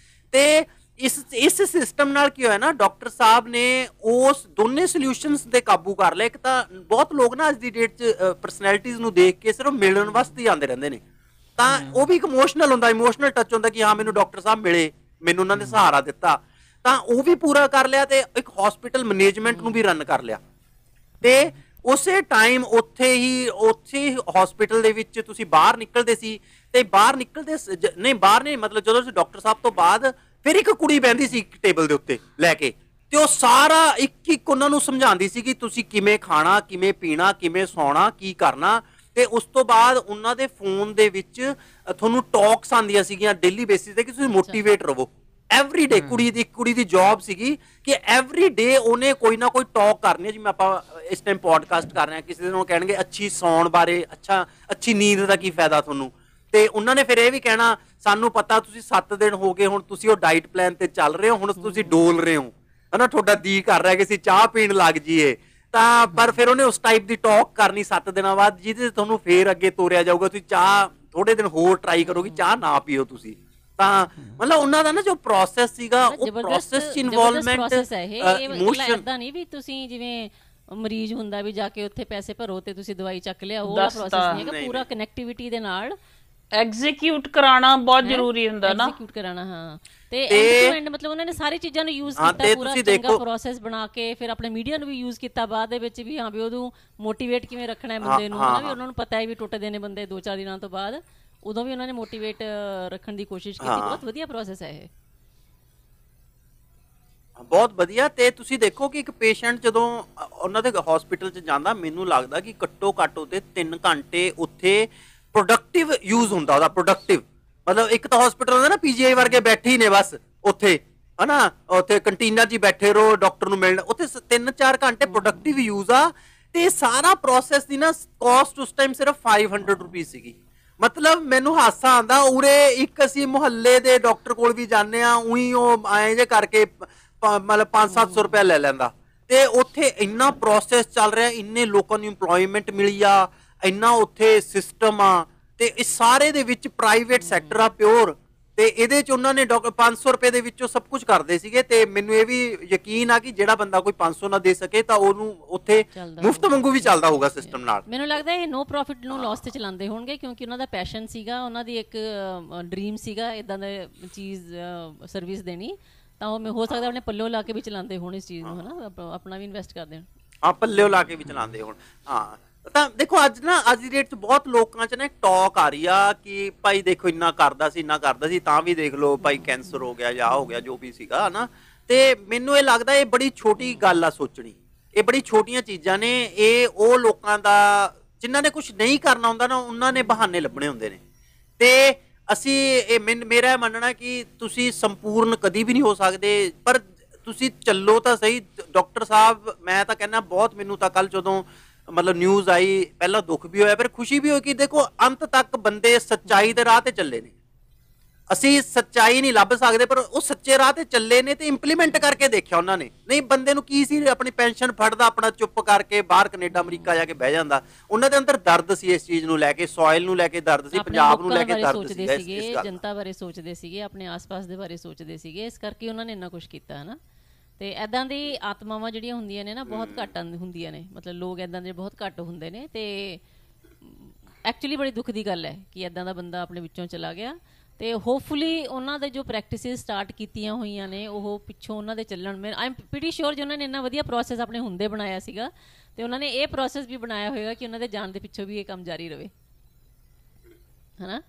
Speaker 1: ਤੇ ਇਸ ਸਿਸਟਮ ਨਾਲ ਕੀ ਹੋਇਆ ਨਾ, ਡਾਕਟਰ ਸਾਹਿਬ ਨੇ ਉਸ ਦੋਨੇ ਸੋਲਿਊਸ਼ਨਸ ਤੇ ਕਾਬੂ ਕਰ ਲਿਆ। ਇੱਕ ਤਾਂ ਬਹੁਤ ਲੋਕ ਨਾ ਅੱਜ ਦੀ ਡੇਟ 'ਚ ਪਰਸਨੈਲਿਟੀਜ਼ ਨੂੰ ਦੇਖ ਕੇ ਸਿਰਫ ਮਿਲਣ ਵਾਸਤੇ ਆਉਂਦੇ ਰਹਿੰਦੇ ਨੇ, ਤਾਂ ਉਹ ਵੀ ਇੱਕ ਇਮੋਸ਼ਨਲ ਹੁੰਦਾ, ਇਮੋਸ਼ਨਲ ਟੱਚ ਹੁੰਦਾ ਕਿ ਹਾਂ ਮੈਨੂੰ ਡਾਕਟਰ ਸਾਹਿਬ ਮਿਲੇ, ਮੈਨੂੰ ਉਹਨਾਂ ਨੇ ਸਹਾਰਾ ਦਿੱਤਾ, ਤਾਂ ਉਹ ਵੀ ਪੂਰਾ ਕਰ ਲਿਆ ਤੇ ਇੱਕ ਹਸਪੀਟਲ ਮੈਨੇਜਮੈਂਟ ਨੂੰ ਵੀ ਰਨ ਕਰ ਲਿਆ। ਤੇ ਉਸੇ ਟਾਈਮ ਉੱਥੇ ਹਸਪੀਟਲ ਦੇ ਵਿੱਚ ਤੁਸੀਂ ਬਾਹਰ ਨਿਕਲਦੇ ਸੀ ਤੇ ਬਾਹਰ ਨਹੀਂ ਮਤਲਬ ਜਦੋਂ ਤੁਸੀਂ ਡਾਕਟਰ ਸਾਹਿਬ ਤੋਂ ਬਾਅਦ ਫਿਰ ਇੱਕ ਕੁੜੀ ਬਹਿੰਦੀ ਸੀ ਇੱਕ ਟੇਬਲ ਦੇ ਉੱਤੇ ਲੈ ਕੇ, ਤੇ ਉਹ ਸਾਰਾ ਇੱਕ ਉਹਨਾਂ ਨੂੰ ਸਮਝਾਉਂਦੀ ਸੀ ਕਿ ਤੁਸੀਂ ਕਿਵੇਂ ਖਾਣਾ, ਕਿਵੇਂ ਪੀਣਾ, ਕਿਵੇਂ ਸੌਣਾ, ਕੀ ਕਰਨਾ। ਤੇ ਉਸ ਤੋਂ ਬਾਅਦ ਉਹਨਾਂ ਦੇ ਫੋਨ ਦੇ ਵਿੱਚ ਤੁਹਾਨੂੰ ਟਾਕਸ ਆਉਂਦੀਆਂ ਸੀਗੀਆਂ ਡੇਲੀ ਬੇਸਿਸ ਤੇ ਕਿ ਤੁਸੀਂ ਮੋਟੀਵੇਟ ਰਹੋ। ਐਵਰੀ ਡੇ ਕੁੜੀ ਦੀ ਜੌਬ ਸੀਗੀ ਕਿ ਐਵਰੀ ਡੇ ਉਹਨੇ ਕੋਈ ਨਾ ਕੋਈ ਟਾਕ ਕਰਨੀ ਹੈ। ਜਿਵੇਂ ਆਪਾਂ ਇਸ ਟਾਈਮ ਪੋਡਕਾਸਟ ਕਰ ਰਹੇ ਹਾਂ, ਕਿਸੇ ਦਿਨ ਉਹ ਕਹਿਣਗੇ ਅੱਛੀ ਸੌਣ ਬਾਰੇ, ਅੱਛੀ ਨੀਂਦ ਦਾ ਕੀ ਫਾਇਦਾ ਤੁਹਾਨੂੰ, ਤੇ ਉਹਨਾਂ ਨੇ ਫਿਰ ਇਹ ਵੀ ਕਹਿਣਾ ਸਾਨੂੰ ਪਤਾ ਤੁਸੀਂ 7 ਦਿਨ ਹੋ ਗਏ ਹੁਣ ਤੁਸੀਂ ਉਹ ਡਾਈਟ ਪਲਾਨ ਤੇ ਚੱਲ ਰਹੇ ਹੋ, ਹੁਣ ਤੁਸੀਂ ਡੋਲ ਰਹੇ ਹੋ ਹਨਾ, ਤੁਹਾਡਾ ਦੀ ਕਰ ਰਿਹਾ ਕਿ ਅਸੀਂ ਚਾਹ ਪੀਣ ਲੱਗ ਜਾਈਏ, ਤਾਂ ਪਰ ਫਿਰ ਉਹਨੇ ਉਸ ਟਾਈਪ ਦੀ ਟਾਕ ਕਰਨੀ 7 ਦਿਨਾਂ ਬਾਅਦ ਜਿਹਦੇ ਤੇ ਤੁਹਾਨੂੰ ਫੇਰ ਅੱਗੇ ਤੋਰਿਆ ਜਾਊਗਾ। ਤੁਸੀਂ ਚਾਹ ਥੋੜੇ ਦਿਨ ਹੋਰ ਟਰਾਈ ਕਰੋਗੇ, ਚਾਹ ਨਾ ਪੀਓ ਤੁਸੀਂ। ਤਾਂ ਮਤਲਬ ਉਹਨਾਂ ਦਾ ਨਾ ਜੋ ਪ੍ਰੋਸੈਸ ਸੀਗਾ ਉਹ ਪ੍ਰੋਸੈਸ ਚ ਇਨਵੋਲਵਮੈਂਟ,
Speaker 2: ਇਮੋਸ਼ਨ ਏਦਾਂ ਨਹੀਂ ਵੀ ਤੁਸੀਂ ਜਿਵੇਂ ਮਰੀਜ਼ ਹੁੰਦਾ ਵੀ ਜਾ ਕੇ ਉੱਥੇ ਪੈਸੇ ਭਰੋ ਤੇ ਤੁਸੀਂ ਦਵਾਈ ਚੱਕ ਲਿਆ, ਉਹ ਪ੍ਰੋਸੈਸ ਨਹੀਂ ਹੈਗਾ। ਪੂਰਾ ਕਨੈਕਟੀਵਿਟੀ ਦੇ ਨਾਲ
Speaker 3: ਐਗਜ਼ੀਕਿਊਟ ਕਰਾਉਣਾ ਬਹੁਤ ਜ਼ਰੂਰੀ ਹੁੰਦਾ ਨਾ,
Speaker 2: ਐਗਜ਼ੀਕਿਊਟ ਕਰਾਉਣਾ। ਹਾਂ, ਤੇ ਐਂਡ ਟੂ ਐਂਡ ਮਤਲਬ ਉਹਨਾਂ ਨੇ ਸਾਰੀ ਚੀਜ਼ਾਂ ਨੂੰ ਯੂਜ਼ ਕੀਤਾ, ਪੂਰਾ ਚੰਗਾ ਪ੍ਰੋਸੈਸ ਬਣਾ ਕੇ ਫਿਰ ਆਪਣੇ ਮੀਡੀਆ ਨੂੰ ਵੀ ਯੂਜ਼ ਕੀਤਾ ਬਾਅਦ ਦੇ ਵਿੱਚ ਵੀ, ਹਾਂ ਵੀ ਉਹਨੂੰ ਮੋਟੀਵੇਟ ਕਿਵੇਂ ਰੱਖਣਾ ਹੈ ਬੰਦੇ ਨੂੰ, ਹਨਾ ਵੀ ਉਹਨਾਂ ਨੂੰ ਪਤਾ ਹੈ ਵੀ ਟੁੱਟਦੇ ਨੇ ਬੰਦੇ 2-4 ਦਿਨਾਂ ਤੋਂ ਬਾਅਦ, ਉਦੋਂ ਵੀ ਉਹਨਾਂ ਨੇ ਮੋਟੀਵੇਟ ਰੱਖਣ ਦੀ ਕੋਸ਼ਿਸ਼ ਕੀਤੀ। ਬਹੁਤ ਵਧੀਆ ਪ੍ਰੋਸੈਸ ਹੈ ਇਹ,
Speaker 1: ਬਹੁਤ ਵਧੀਆ। ਤੇ ਤੁਸੀਂ ਦੇਖੋ ਕਿ ਇੱਕ ਪੇਸ਼ੈਂਟ ਜਦੋਂ ਉਹਨਾਂ ਦੇ ਹਸਪੀਟਲ 'ਚ ਜਾਂਦਾ, ਮੈਨੂੰ ਲੱਗਦਾ ਕਿ ਘੱਟੋ ਘੱਟ ਉਹਦੇ 3 ਘੰਟੇ ਉੱਥੇ ਪ੍ਰੋਡਕਟਿਵ ਯੂਜ਼ ਹੁੰਦਾ ਉਹਦਾ। ਪ੍ਰੋਡਕਟਿਵ ਮਤਲਬ ਇੱਕ ਤਾਂ ਹਸਪੀਟਲ ਹੁੰਦਾ ਨਾ ਪੀਜੀਆਈ ਵਰਗੇ ਬੈਠੇ ਹੀ ਨੇ ਬਸ ਉੱਥੇ ਹਨਾ, ਉੱਥੇ ਕੰਟੀਨਾਂ 'ਚ ਹੀ ਬੈਠੇ ਰਹੋ ਡਾਕਟਰ ਨੂੰ ਮਿਲਣ, ਉੱਥੇ 3-4 ਘੰਟੇ ਪ੍ਰੋਡਕਟਿਵ ਯੂਜ਼ ਆ। ਤੇ ਸਾਰਾ ਪ੍ਰੋਸੈਸ ਦੀ ਨਾ ਕਾਸਟ ਉਸ ਟਾਈਮ ਸਿਰਫ 500 ਰੁਪਏ ਸੀਗੀ। ਮਤਲਬ ਮੈਨੂੰ ਹਾਸਾ ਆਉਂਦਾ, ਉਰੇ ਇੱਕ ਅਸੀਂ ਮੁਹੱਲੇ ਦੇ ਡਾਕਟਰ ਕੋਲ ਵੀ ਜਾਂਦੇ ਆ, ਉਹੀ ਉਹ ਐਂ ਜੇ ਕਰਕੇ ਮਤਲਬ 500-700 ਰੁਪਇਆ ਲੈ ਲੈਂਦਾ। ਤੇ ਉੱਥੇ ਇੰਨਾ ਪ੍ਰੋਸੈਸ ਚੱਲ ਰਿਹਾ, ਇੰਨੇ ਲੋਕਾਂ ਨੂੰ ਇੰਪਲੋਇਮੈਂਟ ਮਿਲੀ ਆ, ਇੰਨਾ ਉੱਥੇ ਸਿਸਟਮ ਆ, ਤੇ ਇਸ ਸਾਰੇ ਦੇ ਵਿੱਚ ਪ੍ਰਾਈਵੇਟ ਸੈਕਟਰ ਆ ਪਿਓਰ। ਤੇ ਇਹਦੇ ਚ ਉਹਨਾਂ ਨੇ 500 ਰੁਪਏ ਦੇ ਵਿੱਚੋਂ ਸਭ ਕੁਝ ਕਰਦੇ ਸੀਗੇ। ਤੇ ਮੈਨੂੰ ਇਹ ਵੀ ਯਕੀਨ ਆ ਕਿ ਜਿਹੜਾ ਬੰਦਾ ਕੋਈ 500 ਨਾ ਦੇ ਸਕੇ ਤਾਂ ਉਹਨੂੰ ਉੱਥੇ ਮੁਫਤ ਵਾਂਗੂ ਵੀ ਚੱਲਦਾ ਹੋਊਗਾ ਸਿਸਟਮ ਨਾਲ।
Speaker 2: ਮੈਨੂੰ ਲੱਗਦਾ ਇਹ ਨੋ ਪ੍ਰੋਫਿਟ ਨੂੰ ਲਾਸ ਤੇ ਚਲਾਉਂਦੇ ਹੋਣਗੇ, ਕਿਉਂਕਿ ਉਹਨਾਂ ਦਾ ਪੈਸ਼ਨ ਸੀਗਾ, ਉਹਨਾਂ ਦੀ ਇੱਕ ਡ੍ਰੀਮ ਸੀਗਾ ਇਦਾਂ ਦਾ ਚੀਜ਼ ਸਰਵਿਸ ਦੇਣੀ, ਤਾਂ ਉਹ ਹੋ ਸਕਦਾ ਆਪਣੇ ਪੱਲਿਓ ਲਾ ਕੇ ਵੀ ਚਲਾਉਂਦੇ ਹੋਣ ਇਸ ਚੀਜ਼ ਨੂੰ, ਹਨਾ, ਆਪਣਾ ਵੀ ਇਨਵੈਸਟ ਕਰਦੇ ਹੋਣ।
Speaker 1: ਹਾਂ, ਪੱਲਿਓ ਲਾ ਕੇ ਵੀ ਚਲਾਉਂਦੇ ਹੋਣ। ਹਾਂ, ਤਾਂ ਦੇਖੋ ਅੱਜ ਦੀ ਡੇਟ 'ਚ ਬਹੁਤ ਲੋਕਾਂ 'ਚ ਨਾ ਇੱਕ ਟਾਕ ਆ ਰਹੀ ਆ ਕਿ ਭਾਈ ਦੇਖੋ ਇੰਨਾ ਕਰਦਾ ਸੀ ਤਾਂ ਵੀ ਦੇਖ ਲਓ ਭਾਈ ਕੈਂਸਰ ਹੋ ਗਿਆ ਜਾਂ ਹੋ ਗਿਆ ਜੋ ਵੀ ਸੀਗਾ ਨਾ। ਤੇ ਮੈਨੂੰ ਇਹ ਲੱਗਦਾ ਇਹ ਬੜੀ ਛੋਟੀ ਗੱਲ ਆ ਸੋਚਣੀ, ਇਹ ਬੜੀ ਛੋਟੀਆਂ ਚੀਜ਼ਾਂ ਨੇ। ਇਹ ਉਹ ਲੋਕਾਂ ਦਾ ਜਿਨ੍ਹਾਂ ਨੇ ਕੁਝ ਨਹੀਂ ਕਰਨਾ ਹੁੰਦਾ ਨਾ, ਉਹਨਾਂ ਨੇ ਬਹਾਨੇ ਲੱਭਣੇ ਹੁੰਦੇ ਨੇ। ਤੇ ਅਸੀਂ ਮੇਰਾ ਮੰਨਣਾ ਕਿ ਤੁਸੀਂ ਸੰਪੂਰਨ ਕਦੀ ਵੀ ਨਹੀਂ ਹੋ ਸਕਦੇ, ਪਰ ਤੁਸੀਂ ਚੱਲੋ ਤਾਂ ਸਹੀ। ਡਾਕਟਰ ਸਾਹਿਬ ਮੈਂ ਤਾਂ ਕਹਿੰਦਾ ਬਹੁਤ, ਮੈਨੂੰ ਤਾਂ ਕੱਲ ਜਦੋਂ ਮਤਲਬ ਨਿਊਜ਼ ਆਈ ਪਹਿਲਾਂ ਦੁੱਖ ਵੀ ਹੋਇਆ ਫਿਰ ਖੁਸ਼ੀ ਵੀ ਹੋਈ ਕਿ ਦੇਖੋ ਅੰਤ ਤੱਕ ਬੰਦੇ ਸੱਚਾਈ ਦੇ ਰਾਹ ਤੇ ਚੱਲੇ ਨੇ। ਅਸੀਂ ਸੱਚਾਈ ਨਹੀਂ ਲੱਭ ਸਕਦੇ ਪਰ ਉਹ ਸੱਚੇ ਰਾਹ ਤੇ ਚੱਲੇ ਨੇ ਤੇ ਇੰਪਲੀਮੈਂਟ ਕਰਕੇ ਦੇਖਿਆ ਉਹਨਾਂ ਨੇ। ਨਹੀਂ ਬੰਦੇ ਨੂੰ ਕੀ ਸੀ, ਆਪਣੀ ਪੈਨਸ਼ਨ ਫੜਦਾ ਆਪਣਾ ਚੁੱਪ ਕਰਕੇ ਬਾਹਰ ਕੈਨੇਡਾ ਅਮਰੀਕਾ ਜਾ ਕੇ ਬਹਿ ਜਾਂਦਾ। ਉਹਨਾਂ ਦੇ ਅੰਦਰ ਦਰਦ ਸੀ ਇਸ ਚੀਜ਼ ਨੂੰ ਲੈ ਕੇ, ਸੋਇਲ ਨੂੰ ਲੈ ਕੇ ਦਰਦ ਸੀ, ਪੰਜਾਬ ਨੂੰ ਲੈ ਕੇ ਦਰਦ ਸੀ,
Speaker 2: ਜਨਤਾ ਬਾਰੇ ਸੋਚਦੇ ਸੀਗੇ, ਆਪਣੇ ਆਸ-ਪਾਸ ਦੇ ਬਾਰੇ ਸੋਚਦੇ ਸੀਗੇ, ਇਸ ਕਰਕੇ ਉਹਨਾਂ ਨੇ ਇੰਨਾ ਕੁਝ ਕੀਤਾ ਹੈ ਨਾ। ਤੇ ਐਦਾਂ ਦੀ ਆਤਮਾਵਾਂ ਜਿਹੜੀਆਂ ਹੁੰਦੀਆਂ ਨੇ ਨਾ ਬਹੁਤ ਘੱਟ ਹੁੰਦੀਆਂ ਨੇ, ਮਤਲਬ ਲੋਕ ਐਦਾਂ ਦੇ ਬਹੁਤ ਘੱਟ ਹੁੰਦੇ ਨੇ। ਤੇ ਐਕਚੁਅਲੀ ਬੜੀ ਦੁੱਖ ਦੀ ਗੱਲ ਹੈ ਕਿ ਐਦਾਂ ਦਾ ਬੰਦਾ ਆਪਣੇ ਵਿੱਚੋਂ ਚਲਾ ਗਿਆ। ਤੇ ਹੋਪਫੁਲੀ ਉਹਨਾਂ ਦੇ ਜੋ ਪ੍ਰੈਕਟਿਸਿਸ ਸਟਾਰਟ ਕੀਤੀਆਂ ਹੋਈਆਂ ਨੇ ਉਹ ਪਿੱਛੋਂ ਉਹਨਾਂ ਦੇ ਚੱਲਣ। ਮੈਂ ਆਈ ਐਮ ਪ੍ਰੀਟੀ ਸ਼ੋਰ ਜੇ ਉਹਨਾਂ ਨੇ ਇੰਨਾ ਵਧੀਆ ਪ੍ਰੋਸੈਸ ਆਪਣੇ ਹੁੰਦੇ ਬਣਾਇਆ ਸੀਗਾ ਤੇ ਉਹਨਾਂ ਨੇ ਇਹ ਪ੍ਰੋਸੈਸ ਵੀ ਬਣਾਇਆ ਹੋਏਗਾ ਕਿ ਉਹਨਾਂ ਦੇ ਜਾਣ ਦੇ ਪਿੱਛੋਂ ਵੀ ਇਹ ਕੰਮ ਜਾਰੀ ਰਹੇ, ਹਨਾ।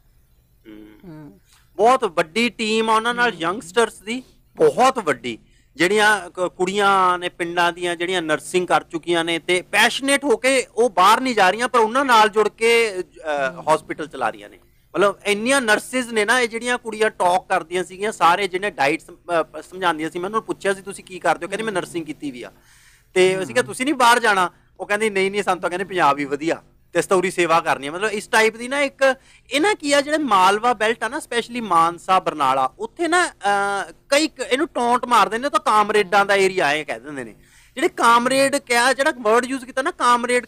Speaker 1: ਬਹੁਤ ਵੱਡੀ ਟੀਮ ਆ ਉਹਨਾਂ ਨਾਲ ਯੰਗਸਟਰਸ ਦੀ, ਬਹੁਤ ਵੱਡੀ, ਜਿਹੜੀਆਂ ਕੁੜੀਆਂ ਨੇ ਪਿੰਡਾਂ ਦੀਆਂ ਜਿਹੜੀਆਂ ਨਰਸਿੰਗ ਕਰ ਚੁੱਕੀਆਂ ਨੇ ਤੇ ਪੈਸ਼ਨੇਟ ਹੋ ਕੇ ਉਹ ਬਾਹਰ ਨਹੀਂ ਜਾ ਰਹੀਆਂ ਪਰ ਉਹਨਾਂ ਨਾਲ ਜੁੜ ਕੇ ਹਸਪੀਟਲ ਚਲਾ ਰਹੀਆਂ ਨੇ। ਮਤਲਬ ਇੰਨੀਆਂ ਨਰਸਿਸ ਨੇ ਨਾ, ਇਹ ਜਿਹੜੀਆਂ ਕੁੜੀਆਂ ਟਾਕ ਕਰਦੀਆਂ ਸੀਗੀਆਂ, ਸਾਰੇ ਜਿਹਨੇ ਡਾਈਟ ਸਮਝਾਉਂਦੀਆਂ ਸੀ, ਮੈਂ ਉਹਨਾਂ ਨੂੰ ਪੁੱਛਿਆ ਸੀ ਤੁਸੀਂ ਕੀ ਕਰਦੇ ਹੋ, ਕਹਿੰਦੇ ਮੈਂ ਨਰਸਿੰਗ ਕੀਤੀ ਵੀ ਆ। ਤੇ ਅਸੀਂ ਕਿਹਾ ਤੁਸੀਂ ਨਹੀਂ ਬਾਹਰ ਜਾਣਾ, ਉਹ ਕਹਿੰਦੀ ਨਹੀਂ ਸਾਨੂੰ ਤਾਂ ਕਹਿੰਦੇ ਪੰਜਾਬ ਹੀ ਵਧੀਆ ਤੇ ਅਸੀਂ ਤਾਂ ਉਰੀ ਸੇਵਾ ਕਰਨੀ ਆ। ਮਤਲਬ ਇਸ ਟਾਈਪ ਦੀ ਨਾ ਇੱਕ ਇਹ ਨਾ ਕੀ ਆ, ਜਿਹੜੇ ਮਾਲਵਾ ਬੈਲਟ ਆ ਨਾ ਸਪੈਸ਼ਲੀ ਮਾਨਸਾ ਬਰਨਾਲਾ, ਉੱਥੇ ਨਾ ਕਈ ਇਹਨੂੰ ਟੌਂਟ ਮਾਰਦੇ ਨੇ ਤਾਂ ਕਾਮਰੇਡਾਂ ਦਾ ਏਰੀਆ ਐ ਕਹਿ ਦਿੰਦੇ ਨੇ। ਜਿਹੜੇ ਕਾਮਰੇਡ ਕਿਹਾ, ਜਿਹੜਾ ਵਰਡ ਯੂਜ਼ ਕੀਤਾ ਨਾ ਕਾਮਰੇਡ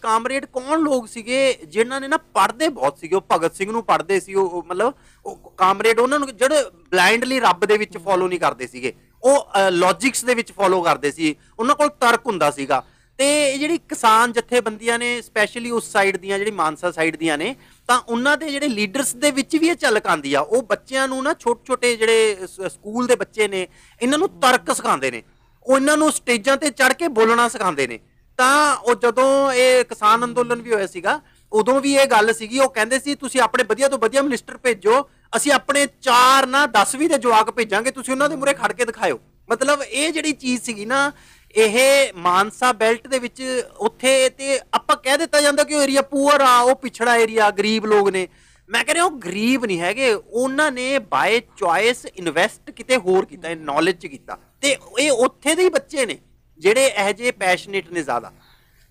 Speaker 1: ਕੌਣ ਲੋਕ ਸੀਗੇ ਜਿਨ੍ਹਾਂ ਨੇ ਨਾ ਪੜ੍ਹਦੇ ਬਹੁਤ ਸੀਗੇ। ਉਹ ਭਗਤ ਸਿੰਘ ਨੂੰ ਪੜ੍ਹਦੇ ਸੀ, ਉਹ ਮਤਲਬ ਉਹ ਕਾਮਰੇਡ ਉਹਨਾਂ ਨੂੰ ਜਿਹੜੇ ਬਲਾਈਂਡਲੀ ਰੱਬ ਦੇ ਵਿੱਚ ਫੋਲੋ ਨਹੀਂ ਕਰਦੇ ਸੀਗੇ, ਉਹ ਲੌਜਿਕਸ ਦੇ ਵਿੱਚ ਫੋਲੋ ਕਰਦੇ ਸੀ, ਉਹਨਾਂ ਕੋਲ ਤਰਕ ਹੁੰਦਾ ਸੀਗਾ। ਤੇ ਤੇ ਜਿਹੜੀ ਕਿਸਾਨ ਜਥੇਬੰਦੀਆਂ ਨੇ ਸਪੈਸ਼ਲੀ ਉਸ ਸਾਈਡ ਦੀਆਂ, ਜਿਹੜੀ ਮਾਨਸਾ ਸਾਈਡ ਦੀਆਂ ਨੇ, ਤਾਂ ਉਹਨਾਂ ਦੇ ਜਿਹੜੇ ਲੀਡਰਸ ਦੇ ਵਿੱਚ ਵੀ ਇਹ ਝਲਕ ਆਉਂਦੀ ਆ। ਉਹ ਬੱਚਿਆਂ ਨੂੰ ਨਾ, ਛੋਟੇ ਛੋਟੇ ਜਿਹੜੇ ਸਕੂਲ ਦੇ ਬੱਚੇ ਨੇ, ਇਹਨਾਂ ਨੂੰ ਤਰਕ ਸਿਖਾਉਂਦੇ ਨੇ, ਉਹ ਇਹਨਾਂ ਨੂੰ ਸਟੇਜਾਂ ਤੇ ਚੜ੍ਹ ਕੇ ਬੋਲਣਾ ਸਿਖਾਉਂਦੇ ਨੇ। ਤਾਂ ਉਹ ਜਦੋਂ ਇਹ ਕਿਸਾਨ ਅੰਦੋਲਨ ਵੀ ਹੋਇਆ ਸੀਗਾ, ਉਦੋਂ ਵੀ ਇਹ ਗੱਲ ਸੀਗੀ, ਉਹ ਕਹਿੰਦੇ ਸੀ ਤੁਸੀਂ ਆਪਣੇ ਵਧੀਆ ਤੋਂ ਵਧੀਆ ਮਿਨਿਸਟਰ ਭੇਜੋ, ਅਸੀਂ ਆਪਣੇ 4 ਨਾ 10ਵੀਂ ਦੇ ਜਵਾਕ ਭੇਜਾਂਗੇ, ਤੁਸੀਂ ਉਹਨਾਂ ਦੇ ਮੂਹਰੇ ਖੜ ਕੇ ਦਿਖਾਇਓ। ਮਤਲਬ ਇਹ ਜਿਹੜੀ ਚੀਜ਼ ਸੀਗੀ ਨਾ, ਇਹ ਮਾਨਸਾ ਬੈਲਟ ਦੇ ਵਿੱਚ ਉੱਥੇ ਤੇ ਆਪਾਂ ਕਹਿ ਦਿੱਤਾ ਜਾਂਦਾ ਕਿ ਉਹ ਏਰੀਆ ਪੂਅਰ ਆ, ਉਹ ਪਿਛੜਾ ਏਰੀਆ, ਗਰੀਬ ਲੋਕ ਨੇ। ਮੈਂ ਕਹਿ ਰਿਹਾ ਉਹ ਗਰੀਬ ਨਹੀਂ ਹੈਗੇ, ਉਹਨਾਂ ਨੇ ਬਾਏ ਚੋਇਸ ਇਨਵੈਸਟ ਕਿਤੇ ਹੋਰ ਕੀਤਾ, ਨੌਲੇਜ 'ਚ ਕੀਤਾ। ਤੇ ਇਹ ਉੱਥੇ ਦੇ ਹੀ ਬੱਚੇ ਨੇ ਜਿਹੜੇ ਇਹੋ ਜਿਹੇ ਪੈਸ਼ਨੇਟ ਨੇ ਜ਼ਿਆਦਾ।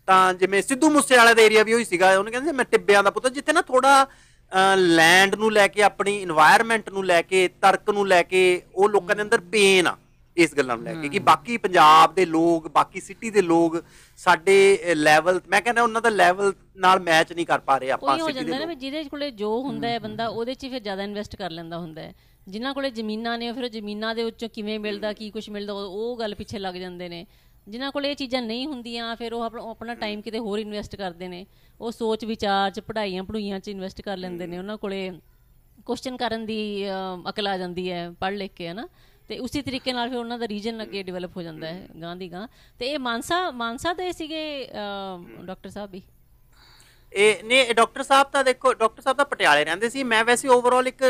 Speaker 1: ਤਾਂ ਜਿਵੇਂ ਸਿੱਧੂ ਮੂਸੇਵਾਲੇ ਦਾ ਏਰੀਆ ਵੀ ਉਹੀ ਸੀਗਾ, ਉਹਨੇ ਕਹਿੰਦੇ ਮੈਂ ਟਿੱਬਿਆਂ ਦਾ ਪੁੱਤ, ਜਿੱਥੇ ਨਾ ਥੋੜਾ ਲੈਂਡ ਨੂੰ ਲੈ ਕੇ, ਆਪਣੀ ਇਨਵਾਇਰਮੈਂਟ ਨੂੰ ਲੈ ਕੇ, ਤਰਕ ਨੂੰ ਲੈ ਕੇ ਉਹ ਲੋਕਾਂ ਦੇ ਅੰਦਰ ਪੇਨ ਆ ਇਸ ਗੱਲਾਂ ਨੂੰ ਲੈ ਕੇ, ਕਿ ਬਾਕੀ ਪੰਜਾਬ ਦੇ ਲੋਕ, ਬਾਕੀ ਸਿਟੀ ਦੇ ਲੋਕ ਸਾਡੇ ਲੈਵਲ, ਮੈਂ ਕਹਿੰਦਾ ਉਹਨਾਂ ਦਾ ਲੈਵਲ ਨਾਲ ਮੈਚ ਨਹੀਂ ਕਰ ਪਾ ਰਹੇ ਆਪਾਂ
Speaker 2: ਸਿਟੀ ਦੇ।
Speaker 1: ਹੋ ਜਾਂਦਾ
Speaker 2: ਨਾ ਜਿਹਦੇ ਕੋਲੇ ਜੋ ਹੁੰਦਾ ਹੈ ਬੰਦਾ ਉਹਦੇ 'ਚ ਫਿਰ ਜ਼ਿਆਦਾ ਇਨਵੈਸਟ ਕਰ ਲੈਂਦਾ ਹੁੰਦਾ ਹੈ। ਜਿਨ੍ਹਾਂ ਕੋਲੇ ਜ਼ਮੀਨਾਂ ਨੇ, ਫਿਰ ਉਹ ਜ਼ਮੀਨਾਂ ਦੇ ਵਿੱਚੋਂ ਕਿਵੇਂ ਮਿਲਦਾ, ਕੀ ਕੁਛ ਮਿਲਦਾ, ਉਹ ਗੱਲ ਪਿੱਛੇ ਲੱਗ ਜਾਂਦੇ ਨੇ। ਜਿਨ੍ਹਾਂ ਕੋਲ ਇਹ ਚੀਜ਼ਾਂ ਨਹੀਂ ਹੁੰਦੀਆਂ, ਫਿਰ ਉਹ ਆਪਣਾ ਟਾਈਮ ਕਿਤੇ ਹੋਰ ਇਨਵੈਸਟ ਕਰਦੇ ਨੇ। ਉਹ ਸੋਚ ਵਿਚਾਰ 'ਚ, ਪੜ੍ਹਾਈਆਂ 'ਚ ਇਨਵੈਸਟ ਕਰ ਲੈਂਦੇ ਨੇ। ਉਹਨਾਂ ਕੋਲੇ ਕੁਐਸਚਨ ਕਰਨ ਦੀ ਅਕਲ ਆ ਜਾਂਦੀ ਹੈ ਪੜ੍ਹ ਲਿਖ ਕੇ, ਹੈ ਨਾ। ਤੇ ਉਸੇ ਤਰੀਕੇ ਨਾਲ ਫਿਰ ਉਹਨਾਂ ਦਾ ਰੀਜਨ ਅੱਗੇ ਡਿਵੈਲਪ ਹੋ ਜਾਂਦਾ ਹੈ ਗਾਂ ਦੀ ਗਾਂ। ਤੇ ਇਹ ਮਾਨਸਾ ਦੇ ਸੀਗੇ ਡਾਕਟਰ ਸਾਹਿਬ ਵੀ?
Speaker 1: ਇਹ ਨੇ ਡਾਕਟਰ ਸਾਹਿਬ ਤਾਂ ਦੇਖੋ, ਡਾਕਟਰ ਸਾਹਿਬ ਤਾਂ ਪਟਿਆਲੇ ਰਹਿੰਦੇ ਸੀ। ਮੈਂ ਵੈਸੇ ਓਵਰਆਲ ਇੱਕ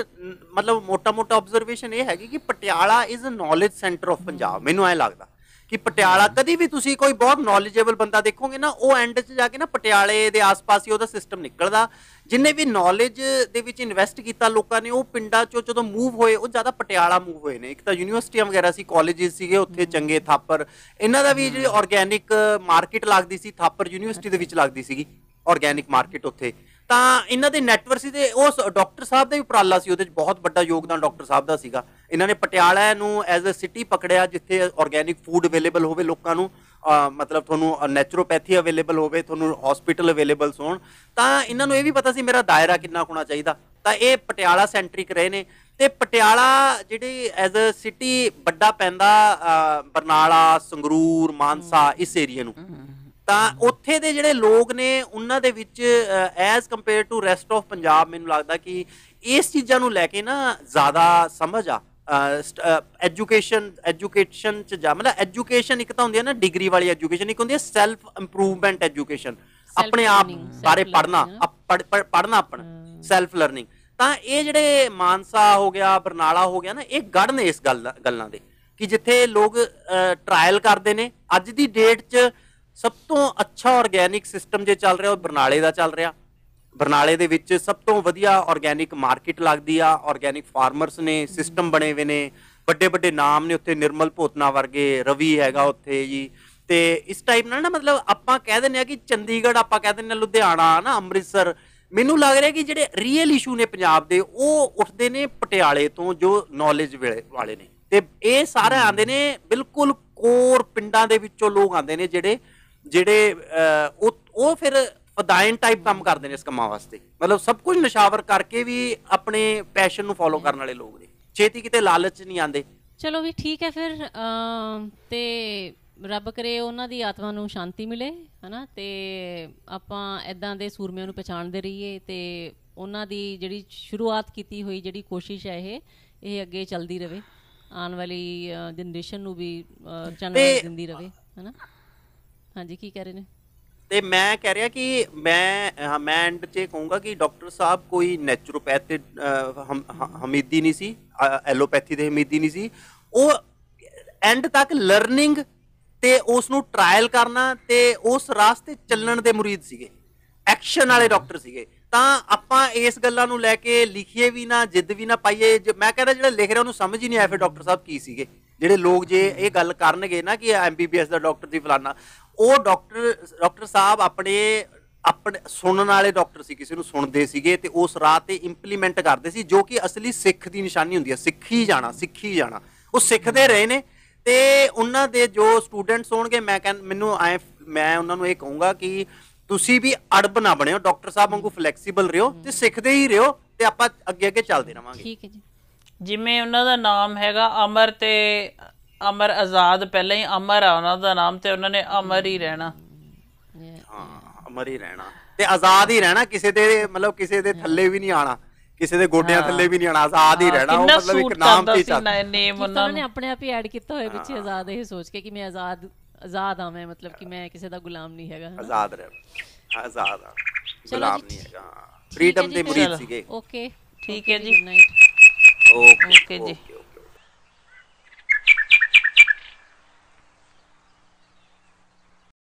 Speaker 1: ਮਤਲਬ ਮੋਟਾ ਆਬਜ਼ਰਵੇਸ਼ਨ ਇਹ ਹੈਗੀ ਕਿ Patiala is a knowledge centre of Punjab. ਮੈਨੂੰ ਐਂ ਲੱਗਦਾ ਕਿ ਪਟਿਆਲਾ, ਕਦੀ ਵੀ ਤੁਸੀਂ ਕੋਈ ਬਹੁਤ ਨੌਲੇਜੇਬਲ ਬੰਦਾ ਦੇਖੋਗੇ ਨਾ, ਉਹ ਐਂਡ 'ਚ ਜਾ ਕੇ ਨਾ ਪਟਿਆਲੇ ਦੇ ਆਸ-ਪਾਸ ਹੀ ਉਹਦਾ ਸਿਸਟਮ ਨਿਕਲਦਾ। ਜਿੰਨੇ ਵੀ ਨੌਲੇਜ ਦੇ ਵਿੱਚ ਇਨਵੈਸਟ ਕੀਤਾ ਲੋਕਾਂ ਨੇ, ਉਹ ਪਿੰਡਾਂ 'ਚੋਂ ਜਦੋਂ ਮੂਵ ਹੋਏ, ਉਹ ਜ਼ਿਆਦਾ ਪਟਿਆਲਾ ਮੂਵ ਹੋਏ ਨੇ। ਇੱਕ ਤਾਂ ਯੂਨੀਵਰਸਿਟੀਆਂ ਵਗੈਰਾ ਸੀ, ਕਾਲਜਿਸ ਸੀਗੇ ਉੱਥੇ ਚੰਗੇ, ਥਾਪਰ, ਇਹਨਾਂ ਦਾ ਵੀ ਜਿਹੜੀ ਆਰਗੈਨਿਕ ਮਾਰਕੀਟ ਲੱਗਦੀ ਸੀ, ਥਾਪਰ ਯੂਨੀਵਰਸਿਟੀ ਦੇ ਵਿੱਚ ਲੱਗਦੀ ਸੀਗੀ ਆਰਗੈਨਿਕ ਮਾਰਕੀਟ ਉੱਥੇ। ਤਾਂ ਇਹਨਾਂ ਦੇ ਨੈਟਵਰਕ ਸੀ, ਤੇ ਉਸ ਡਾਕਟਰ ਸਾਹਿਬ ਦਾ ਵੀ ਉਪਰਾਲਾ ਸੀ, ਉਹਦੇ 'ਚ ਬਹੁਤ ਵੱਡਾ ਯੋਗਦਾਨ ਡਾਕਟਰ ਸਾਹਿਬ ਦਾ ਸੀਗਾ। ਇਹਨਾਂ ਨੇ ਪਟਿਆਲਾ ਨੂੰ ਐਜ਼ ਅ ਸਿਟੀ ਪਕੜਿਆ, ਜਿੱਥੇ ਆਰਗੈਨਿਕ ਫੂਡ ਅਵੇਲੇਬਲ ਹੋਵੇ ਲੋਕਾਂ ਨੂੰ, ਮਤਲਬ ਤੁਹਾਨੂੰ ਨੈਚੁਰੋਪੈਥੀ ਅਵੇਲੇਬਲ ਹੋਵੇ, ਤੁਹਾਨੂੰ ਹਸਪੀਟਲ ਅਵੇਲੇਬਲ ਹੋਣ। ਤਾਂ ਇਹਨਾਂ ਨੂੰ ਇਹ ਵੀ ਪਤਾ ਸੀ ਮੇਰਾ ਦਾਇਰਾ ਕਿੰਨਾ ਹੋਣਾ ਚਾਹੀਦਾ। ਤਾਂ ਇਹ ਪਟਿਆਲਾ ਸੈਂਟਰਿਕ ਰਹੇ ਨੇ। ਤੇ ਪਟਿਆਲਾ ਜਿਹੜੀ ਐਜ਼ ਅ ਸਿਟੀ ਵੱਡਾ ਪੈਂਦਾ ਬਰਨਾਲਾ, ਸੰਗਰੂਰ, ਮਾਨਸਾ, ਇਸ ਏਰੀਏ ਨੂੰ। ਤਾਂ ਉੱਥੇ ਦੇ ਜਿਹੜੇ ਲੋਕ ਨੇ, ਉਹਨਾਂ ਦੇ ਵਿੱਚ as compare to rest of Punjab, ਮੈਨੂੰ ਲੱਗਦਾ ਕਿ ਇਸ ਚੀਜ਼ਾਂ ਨੂੰ ਲੈ ਕੇ ਨਾ ਜ਼ਿਆਦਾ ਸਮਝ ਆ। ਐਜੂਕੇਸ਼ਨ 'ਚ ਮਤਲਬ ਐਜੂਕੇਸ਼ਨ ਇੱਕ ਤਾਂ ਹੁੰਦੀ ਹੈ ਨਾ ਡਿਗਰੀ ਵਾਲੀ ਐਜੂਕੇਸ਼ਨ, ਇੱਕ ਹੁੰਦੀ ਹੈ ਸੈਲਫ ਇੰਪਰੂਵਮੈਂਟ ਐਜੂਕੇਸ਼ਨ, ਆਪਣੇ ਆਪ ਬਾਰੇ ਪੜ੍ਹਨਾ ਆਪਣਾ ਸੈਲਫ ਲਰਨਿੰਗ। ਤਾਂ ਇਹ ਜਿਹੜੇ ਮਾਨਸਾ ਹੋ ਗਿਆ, ਬਰਨਾਲਾ ਹੋ ਗਿਆ ਨਾ, ਇਹ ਗੜ੍ਹ ਨੇ ਇਸ ਗੱਲਾਂ ਦੇ, ਕਿ ਜਿੱਥੇ ਲੋਕ ਟਰਾਇਲ ਕਰਦੇ ਨੇ। ਅੱਜ ਦੀ ਡੇਟ 'ਚ ਸਭ ਤੋਂ ਅੱਛਾ ਆਰਗੈਨਿਕ ਸਿਸਟਮ ਜੇ ਚੱਲ ਰਿਹਾ, ਉਹ ਬਰਨਾਲੇ ਦਾ ਚੱਲ ਰਿਹਾ। ਬਰਨਾਲੇ ਦੇ ਵਿੱਚ ਸਭ ਤੋਂ ਵਧੀਆ ਆਰਗੈਨਿਕ ਮਾਰਕੀਟ ਲੱਗਦੀ ਆ, ਆਰਗੈਨਿਕ ਫਾਰਮਰਸ ਨੇ, ਸਿਸਟਮ ਬਣੇ ਹੋਏ ਨੇ, ਵੱਡੇ ਨਾਮ ਨੇ ਉੱਥੇ, ਨਿਰਮਲ ਭੋਤਨਾ ਵਰਗੇ, ਰਵੀ ਹੈਗਾ ਉੱਥੇ ਜੀ। ਤੇ ਇਸ ਟਾਈਪ ਨਾਲ ਨਾ, ਮਤਲਬ ਆਪਾਂ ਕਹਿ ਦਿੰਦੇ ਆ ਕਿ ਚੰਡੀਗੜ੍ਹ, ਆਪਾਂ ਕਹਿ ਦਿੰਦੇ ਆ ਲੁਧਿਆਣਾ ਨਾ, ਅੰਮ੍ਰਿਤਸਰ। ਮੈਨੂੰ ਲੱਗ ਰਿਹਾ ਕਿ ਜਿਹੜੇ ਰੀਅਲ ਇਸ਼ੂ ਨੇ ਪੰਜਾਬ ਦੇ, ਉਹ ਉੱਠਦੇ ਨੇ ਪਟਿਆਲੇ ਤੋਂ, ਜੋ ਨੌਲੇਜ ਵਾਲੇ ਨੇ। ਤੇ ਇਹ ਸਾਰੇ ਆਉਂਦੇ ਨੇ ਬਿਲਕੁਲ ਕੋਰ ਪਿੰਡਾਂ ਦੇ ਵਿੱਚੋਂ ਲੋਕ ਆਉਂਦੇ ਨੇ, ਜਿਹੜੇ ਉਹ ਫਿਰ ਫਦਾਇਨ ਟਾਈਪ ਕੰਮ ਕਰਦੇ ਨੇ ਇਸ ਕੰਮਾਂ ਵਾਸਤੇ। ਮਤਲਬ ਸਭ ਕੁਝ ਨਿਸ਼ਾਵਰ ਕਰਕੇ ਵੀ ਆਪਣੇ ਪੈਸ਼ਨ ਨੂੰ ਫੋਲੋ ਕਰਨ ਵਾਲੇ ਲੋਕ ਨੇ, ਛੇਤੀ ਕਿਤੇ ਲਾਲਚ ਨਹੀਂ ਆਉਂਦੇ।
Speaker 2: ਚਲੋ ਵੀ ਠੀਕ ਹੈ ਫਿਰ। ਤੇ ਰੱਬ ਕਰੇ ਉਹਨਾਂ ਦੀ ਆਤਮਾ ਨੂੰ ਸ਼ਾਂਤੀ ਮਿਲੇ, ਹਨਾ। ਤੇ ਆਪਾਂ ਇੱਦਾਂ ਦੇ ਸੂਰਮਿਆਂ ਨੂੰ ਪਛਾਣਦੇ ਰਹੀਏ, ਤੇ ਉਹਨਾਂ ਦੀ ਜਿਹੜੀ ਸ਼ੁਰੂਆਤ ਕੀਤੀ ਹੋਈ ਜਿਹੜੀ ਕੋਸ਼ਿਸ਼ ਹੈ, ਇਹ ਅੱਗੇ ਚੱਲਦੀ ਰਹੇ, ਆਉਣ ਵਾਲੀ ਜਨਰੇਸ਼ਨ ਨੂੰ ਵੀ ਚਾਨਣ ਦਿੰਦੀ ਰਹੇ, ਹਨਾ। ਹਾਂਜੀ, ਕੀ ਕਹਿ ਰਹੇ ਨੇ?
Speaker 1: ਤੇ ਮੈਂ ਕਹਿ ਰਿਹਾ ਕਿ ਮੈਂ ਐਂਡ 'ਚ ਕਹੂੰਗਾ ਕਿ ਡਾਕਟਰ ਸਾਹਿਬ ਕੋਈ ਨੈਚੁਰੋਪੈਥ ਤੇ ਹਮੀਦੀ ਨਹੀਂ ਸੀ, ਐਲੋਪੈਥੀ ਦੇ ਹਮੀਦੀ ਨਹੀਂ ਸੀ। ਉਹ ਐਂਡ ਤੱਕ ਲਰਨਿੰਗ ਤੇ ਉਸ ਨੂੰ ਟਰਾਇਲ ਕਰਨਾ ਤੇ ਉਸ ਰਾਸਤੇ ਚੱਲਣ ਦੇ ਮੁਰੀਦ ਸੀਗੇ, ਐਕਸ਼ਨ ਵਾਲੇ ਡਾਕਟਰ ਸੀਗੇ। ਤਾਂ ਆਪਾਂ ਇਸ ਗੱਲਾਂ ਨੂੰ ਲੈ ਕੇ ਲਿਖੀਏ ਵੀ ਨਾ, ਜਿੱਦ ਵੀ ਨਾ ਪਾਈਏ। ਮੈਂ ਕਹਿੰਦਾ ਜਿਹੜਾ ਲਿਖ ਰਿਹਾ ਉਹਨੂੰ ਸਮਝ ਹੀ ਨਹੀਂ ਆਇਆ ਫਿਰ ਡਾਕਟਰ ਸਾਹਿਬ ਕੀ ਸੀਗੇ। ਜਿਹੜੇ ਲੋਕ ਜੇ ਇਹ ਗੱਲ ਕਰਨਗੇ ਨਾ ਕਿ MBBS ਦਾ ਡਾਕਟਰ ਦੀ ਫਲਾਨਾ, ਉਹ ਡਾਕਟਰ ਸਾਹਿਬ ਆਪਣੇ ਸੁਣਨ ਵਾਲੇ ਡਾਕਟਰ ਸੀ, ਕਿਸੇ ਨੂੰ ਸੁਣਦੇ ਸੀਗੇ ਤੇ ਉਸ ਰਾਹ ਤੇ ਇੰਪਲੀਮੈਂਟ ਕਰਦੇ ਸੀ, ਜੋ ਕਿ ਅਸਲੀ ਸਿੱਖ ਦੀ ਨਿਸ਼ਾਨੀ ਹੁੰਦੀ ਹੈ। ਸਿੱਖੀ ਜਾਣਾ ਉਹ ਸਿੱਖਦੇ ਰਹੇ ਨੇ। ਤੇ ਉਹਨਾਂ ਦੇ ਜੋ ਸਟੂਡੈਂਟਸ ਹੋਣਗੇ, ਮੈਂ ਉਹਨਾਂ ਨੂੰ ਇਹ ਕਹੂੰਗਾ ਕਿ ਤੁਸੀਂ ਵੀ ਅੜਬ ਨਾ ਬਣਿਓ, ਡਾਕਟਰ ਸਾਹਿਬ ਵਾਂਗੂ ਫਲੈਕਸੀਬਲ ਰਿਹੋ ਤੇ ਸਿੱਖਦੇ ਹੀ ਰਿਹੋ, ਤੇ ਆਪਾਂ ਅੱਗੇ ਚੱਲਦੇ ਰਵਾਂਗੇ।
Speaker 2: ਠੀਕ ਹੈ ਜੀ।
Speaker 3: ਜਿਵੇਂ ਉਹਨਾਂ ਦਾ ਨਾਮ ਹੈਗਾ ਅਮਰ, ਤੇ ਅਮਰ ਆਜ਼ਾਦ, ਪਹਿਲਾਂ ਹੀ ਅਮਰ ਆ ਉਹਨਾਂ ਦਾ ਨਾਮ, ਤੇ ਉਹਨਾਂ ਨੇ ਅਮਰ ਹੀ ਰਹਿਣਾ।
Speaker 1: ਅਮਰ ਹੀ ਰਹਿਣਾ ਤੇ ਆਜ਼ਾਦ ਹੀ ਰਹਿਣਾ, ਕਿਸੇ ਦੇ ਮਤਲਬ ਕਿਸੇ ਦੇ ਥੱਲੇ ਵੀ ਨਹੀਂ ਆਣਾ, ਕਿਸੇ ਦੇ ਗੋਡਿਆਂ ਥੱਲੇ ਵੀ ਨਹੀਂ ਆਣਾ, ਆਜ਼ਾਦ ਹੀ ਰਹਿਣਾ। ਉਹ ਮਤਲਬ ਇੱਕ ਨਾਮ ਤੇ
Speaker 3: ਨੇਮ
Speaker 2: ਉਹਨਾਂ ਨੇ ਆਪਣੇ ਆਪ ਹੀ ਐਡ ਕੀਤਾ ਹੋਇਆ ਪਿੱਛੇ ਆਜ਼ਾਦ, ਇਹ ਸੋਚ ਕੇ ਕਿ ਮੈਂ ਆਜ਼ਾਦ ਆ, ਮੈਂ ਮਤਲਬ ਕਿ ਮੈਂ ਕਿਸੇ ਦਾ ਗੁਲਾਮ ਨਹੀਂ ਹੈਗਾ,
Speaker 1: ਆਜ਼ਾਦ ਰਹਿਣਾ, ਆਜ਼ਾਦ ਆ, ਗੁਲਾਮ ਨਹੀਂ ਹੈਗਾ, ਫਰੀडम ਦੇ ਮੁਰੀਦ ਸੀਗੇ।
Speaker 2: ਓਕੇ
Speaker 3: ਠੀਕ ਹੈ ਜੀ,
Speaker 2: ਗੁੱਡ ਨਾਈਟ।
Speaker 1: ਓਕੇ ਜੀ।